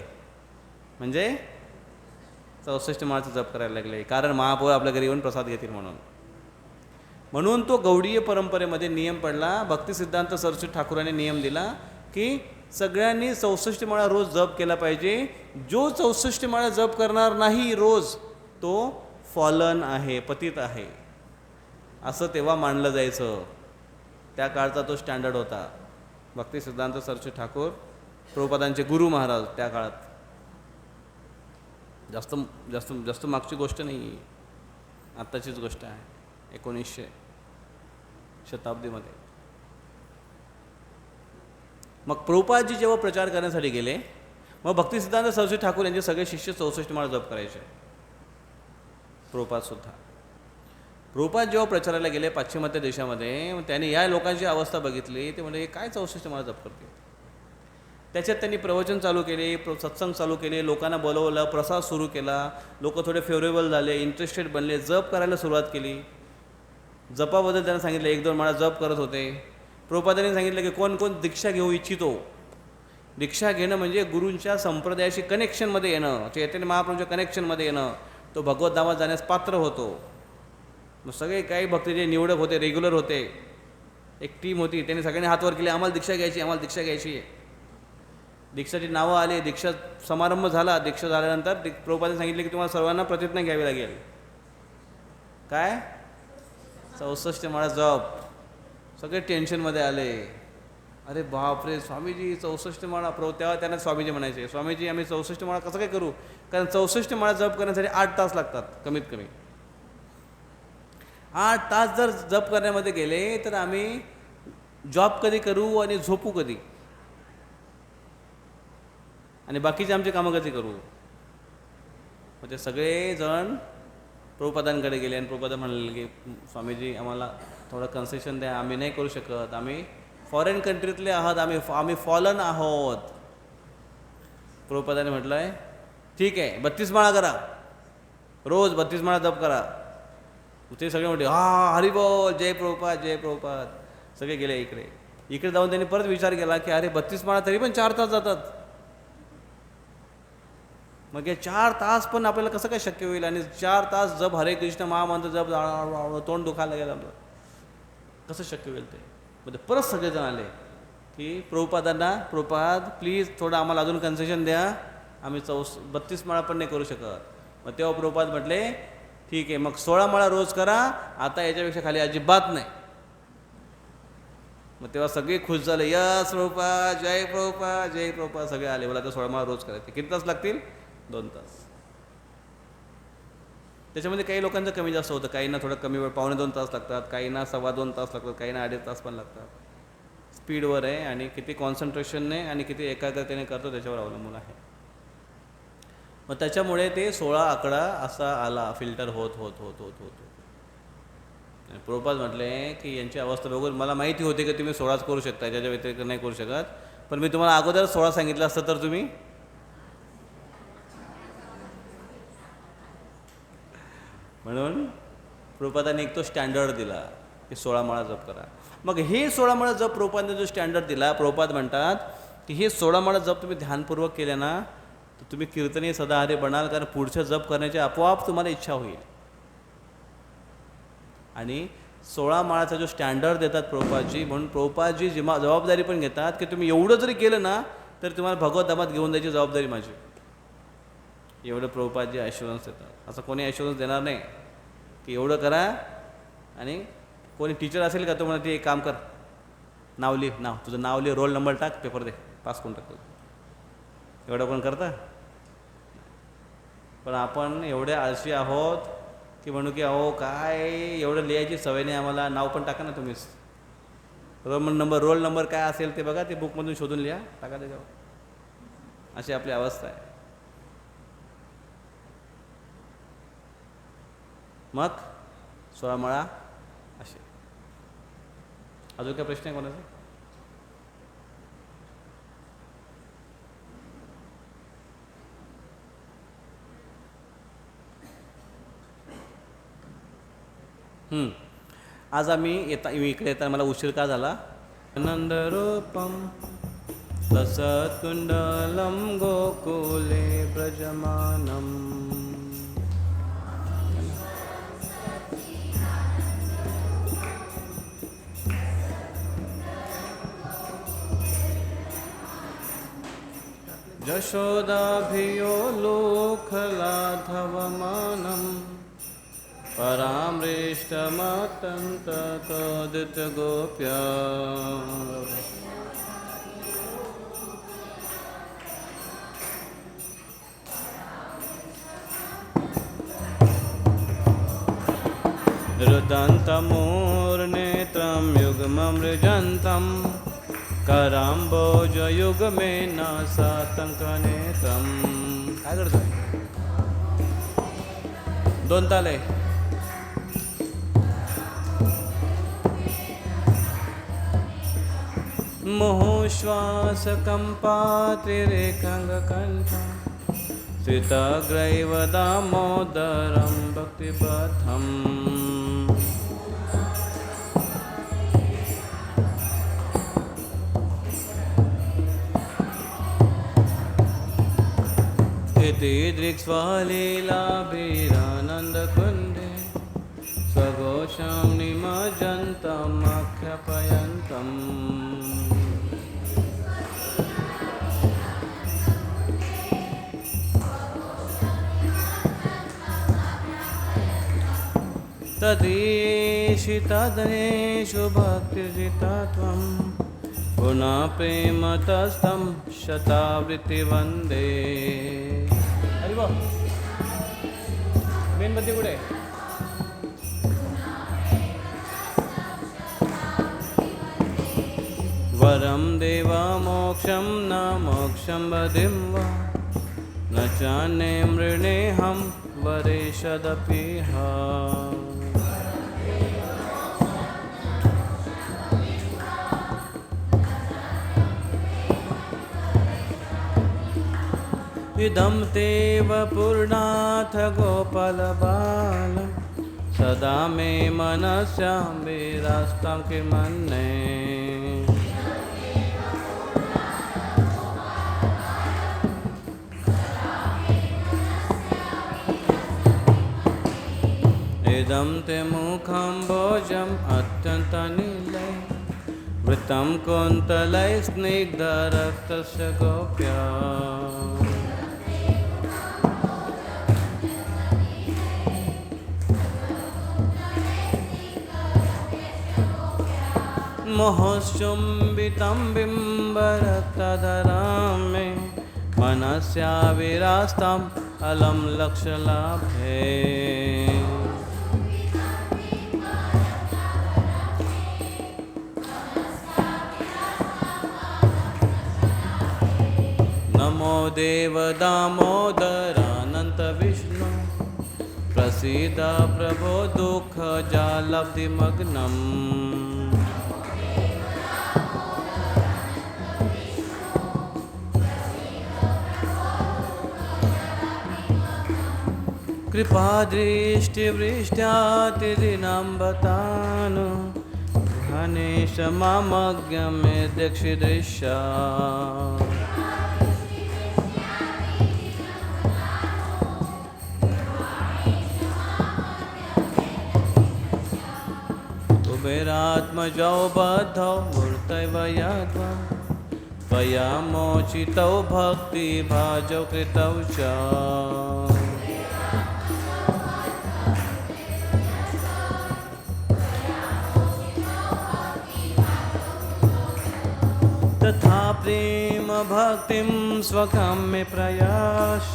म्हणजे 64 माळाचा जप करायला लागले, कारण महाप्रभू आपल्या घरी येऊन प्रसाद घेतील म्हणून. म्हणून तो गौडीय परंपरेमध्ये नियम पडला. भक्तिसिद्धांत सरस्वती ठाकूरांनी नियम दिला की सगळ्यांनी 64 माळा रोज जप केला पाहिजे. जो 64 माळा जप करणार नाही रोज तो फॉलन आहे, पतित आहे, असं तेव्हा मानलं जायचं. त्या काळचा तो स्टँडर्ड होता. भक्तिसिद्धांत सरस्वती ठाकूर प्रभुपादांचे गुरु महाराज त्या काळात. जास्त जास्त जास्त मागची गोष्ट नाही, आत्ताचीच गोष्ट आहे, 1900 शताब्दीमध्ये. मग प्रभुपादजी जेव्हा प्रचार करण्यासाठी गेले, मग भक्तिसिद्धांत सरस्वती ठाकूर यांचे सगळे शिष्य 64 माळा जप करायचे. प्रभुपादसुद्धा. प्रभुपाद जेव्हा प्रचाराला गेले पाश्चिमात्य देशामध्ये, मग त्यांनी या लोकांची अवस्था बघितली. ते म्हणजे काय 64 माळा जप करते. त्याच्यात त्यांनी प्रवचन चालू केले, सत्संग चालू केले, लोकांना बोलवलं, प्रसाद सुरू केला. लोक थोडे फेवरेबल झाले, इंटरेस्टेड बनले, जप करायला सुरुवात केली. जपाबद्दल त्यांना सांगितलं, 1-2 माळा जप करत होते. प्रभुपादांनी सांगितलं की कोण कोण दीक्षा घेऊ इच्छितो. दीक्षा घेणं म्हणजे गुरूंच्या संप्रदायाशी कनेक्शनमध्ये येणं, चैतन्य महाप्रभूंच्या कनेक्शनमध्ये येणं, तो भगवत धामात जाण्यास पात्र होतो. मग सगळे काही भक्त जे निवडक होते, रेग्युलर होते, एक टीम होती, त्यांनी सगळ्यांनी हातवर केले, आम्हाला दीक्षा घ्यायची, आम्हाला दीक्षा घ्यायची आहे. दीक्षाची नावं आली, दीक्षा समारंभ झाला. दीक्षा झाल्यानंतर प्रभुपादांनी सांगितले की तुम्हाला सर्वांना प्रतिज्ञा घ्यावी लागेल. काय 64 माळा जप. सगळे टेन्शनमध्ये आले. अरे बापरे स्वामीजी 64 माळा. तेव्हा त्यांना स्वामीजी म्हणायचे, स्वामीजी आम्ही 64 माळा कसं काय करू, कारण 64 माळा जप करण्यासाठी 8 तास लागतात कमीत कमी. 8 तास जर जप करण्यामध्ये गेले तर आम्ही जॉब कधी करू आणि झोपू कधी, आणि बाकीचे आमचे कामं कधी करू. मग ते सगळेजण प्रभुपादांकडे गेले आणि प्रभुपाद म्हणाले की स्वामीजी आम्हाला थोडं कन्सेशन द्या, आम्ही नाही करू शकत, आम्ही फॉरेन कंट्रीतले आहात, आम्ही फॉलन आहोत. प्रभुपादांनी म्हटलं आहे ठीक आहे 32 माळा करा, रोज 32 माळा जप करा. ते सगळे म्हटले हरी बोल, जय प्रभुपाद, जय प्रभुपाद. सगळे गेले इकडे. इकडे जाऊन त्यांनी परत विचार केला की अरे 32 माळा तरी पण 4 तास जातात. मग हे 4 तास पण आपल्याला कसं काय शक्य होईल, आणि 4 तास जप हरे कृष्ण महामंत्र जप तोंड दुखायला गेलं आपलं, कसं शक्य होईल ते. म्हणजे परत सगळेजण आले. की प्रभुपाद प्लीज थोडं आम्हाला अजून कन्सेशन द्या, आम्ही 32 माळा पण नाही करू शकत. मग तेव्हा प्रभुपाद म्हटले ठीक आहे, मग 16 माळा रोज करा, आता याच्यापेक्षा खाली अजिबात नाही. मग तेव्हा सगळे खुश झाले, यस प्रभुपाद, जय प्रभुपाद, जय प्रभुपाद, सगळे आले. मला तर 16 माळा रोज करायचे. किती तास लागतील? 2 तास. त्याच्यामध्ये काही लोकांचं कमी जास्त होतं, काहींना थोडं कमी वेळ, 1.25 तास लागतात, काहींना 2.25 तास लागतात, काहींना 2.5 तास पण लागतात. स्पीडवर आहे आणि किती कॉन्सन्ट्रेशनने आणि किती एकाग्रतेने करतो त्याच्यावर अवलंबून आहे. मग त्याच्यामुळे ते 16 आकडा असा आला, फिल्टर होत होत होत होत होत. प्रभुपाद म्हटले की यांची अवस्था बघून मला माहिती होती की तुम्ही 16च करू शकता, त्याच्या व्यतिरिक्त नाही करू शकत, पण मी तुम्हाला अगोदर 16 सांगितलं असतं तर तुम्ही. म्हणून प्रभुपादांनी एक तो स्टँडर्ड दिला की 16 माळा जप करा. मग हे 16 माळा जप प्रभुपादांनी जो स्टँडर्ड दिला, प्रभुपाद म्हणतात की हे 16 माळा जप तुम्ही ध्यानपूर्वक केले ना तर तुम्ही कीर्तनीय सदाहरी बनाल, कारण पुढच्या जप करण्याची आपोआप तुम्हाला इच्छा होईल. आणि 16 माळाचा जो स्टँडर्ड देतात प्रभुपादजी, म्हणून प्रभुपादजी जबाबदारी पण घेतात की तुम्ही एवढं जरी केलं ना तर तुम्हाला भगवत धामात घेऊन द्यायची जबाबदारी माझी. एवढं प्रभुपादजी ॲश्युरन्स देतात. असं कोणी ॲश्युरन्स देणार नाही की एवढं करा. आणि कोणी टीचर असेल का तो म्हणा ते एक काम कर, नाव लिह, तुझं नाव लिह, रोल नंबर टाक, पेपर दे, पास करून टाकतो. एवढं कोण करता? पण आपण एवढे आळशी आहोत की म्हणू की अहो काय एवढं लिहायची सवय नाही आम्हाला, नाव पण टाका ना तुम्हीच, रोल नंबर काय असेल ते बघा, ते बुकमधून शोधून लिहा, टाका त्याच्यावर. अशी आपली अवस्था आहे. मग 16 माळा असे. अजून काय प्रश्न आहे कोणाचा? आज आम्ही इकडे येताना मला उशीर का झाला? नंदरूपम लसत्कुंडलम गोकुले ब्रजमानम. यशोदाभियो लोकलाघवमानम् परामृष्टमतन्ततोदितगोप्या. रुदन्तमूर्नेत्रं युग्ममृजन्तं कराम्बोजयुग्मेन सातङ्कनेत्रं. काय करतोय? 2 ताले. मोहश्वासकम्पात्रिरेखाङ्गकण्ठ श्रितग्रैव दामोदरं भक्तिपथम्. इति दृक्स्वलीलाभिरानन्दकुण्डे स्वघोषं निमज्जन्तमख्यापयन्तम्. तदीशितदनेषु भक्तिर्जिता त्वं पुनः प्रेमतस्तं शतावृत्ति वन्दे. अरे वा, मेणबत्ती कुठे? वरं देवा मोक्षं न मोक्षं वदिं वा न चान्ये मृणेऽहं वरेशदपिह. इदं ते वपुर्नाथ गोपालबाल सदा मे मनस्यां विरास्तं किमन्ये. इदं ते मुखं भोजम् अत्यन्तनीले वृत्तं कुन्तलैः स्निग्धरक्तस्य गोप्या मोहश्चुम्बितं बिम्बरक्तधरां मे मनस्याविरास्ताम् अलं लक्ष्यलाभे नमो देव दामोदरानन्त विष्णु प्रसीद प्रभो दुःखजालब्धिमग्नम् कृपादृष्टिवृष्ट्यातिदिनाम्बतानु गणेश मामज्ञमे दक्षिदृशा कुबेरात्मजौ बद्धौ मूर्तैव यद्वा त्वया मोचितौ भक्तिभाजौ कृतौ च तथा प्रेम भक्तिं स्वकं मे प्रयास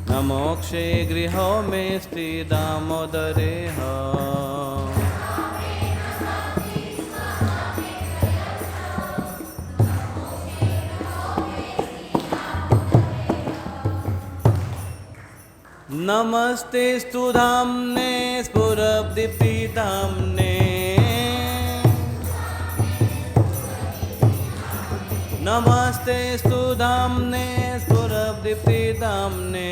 न मोक्षे गृहो मे स्थिदामोदरेह नमस्ते स्तुधाम्ने स्फुरदीप्तिधाम्ने नमस्ते स्तुधाम्ने स्फुरदीप्तिधाम्ने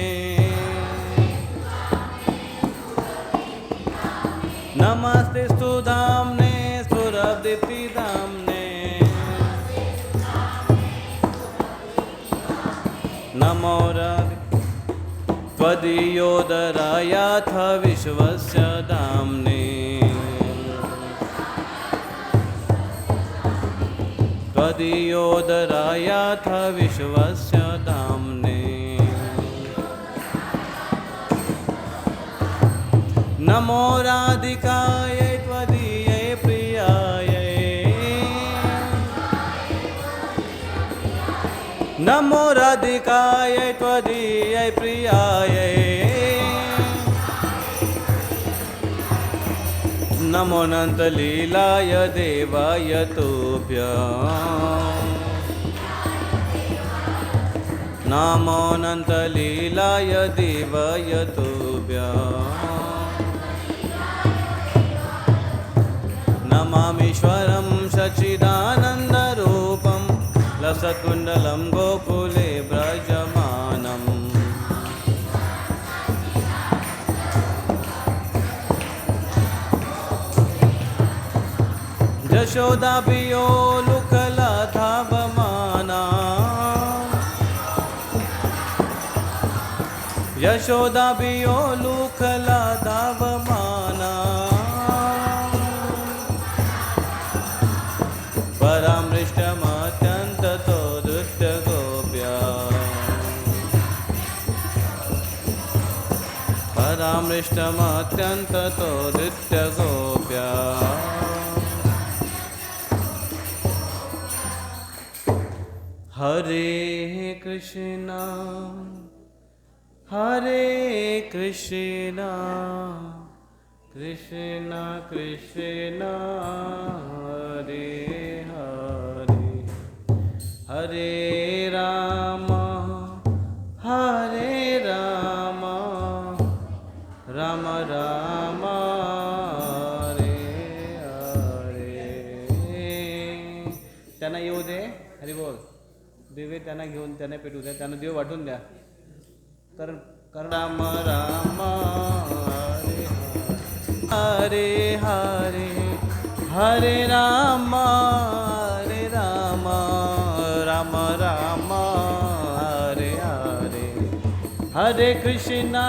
नमस्ते स्तुधाम्ने स्फुरदीप्तिधाम्ने नमो त्वदीयोदरायाथ विश्वस्य धाम्ने त्वदीयोदरायाथ विश्वस्य धाम्ने नमो राधिकायै त्वदीयै प्रियायै नमो राधिकायै त्वदीयै प्रियायै नमो अनन्तलीलाय देवाय तुभ्यं नमो अनन्तलीलाय देवाय तुभ्यं नमामीश्वरं सच्चिदानन्दरूपं लसत्कुण्डलं गोकुले व्रजमानम् यशोदाभियो लुकलाधावमाना यशोदाभियो लुकलाधावमाना परामृष्टमत्यन्ततो दुष्टगोप्या परामृष्टमत्यन्ततो दुष्टगोप्या हरे कृष्णा कृष्णा कृष्णा हरे हरे हरे राम राम राम हरे हरे त्यांना येऊ दे हरी बोल दिवे त्यांना घेऊन त्यांना पेटू द्या त्यांना दिवे वाटून द्या कारण राम राम हरे हरे हरे राम राम राम हरे हरे हरे कृष्णा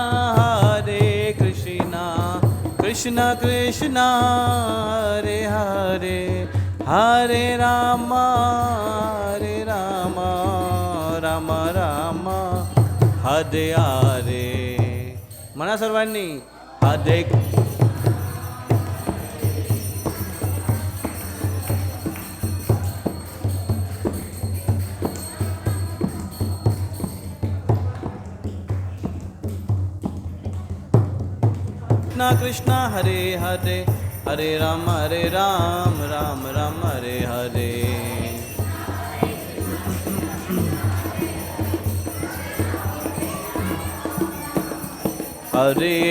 कृष्णा कृष्णा हरे हरे हरे राम राम राम हरे हरे. म्हणा सर्वांनी हरे. कृष्ण हरे हरे हरे राम राम राम हरे हरे. हरे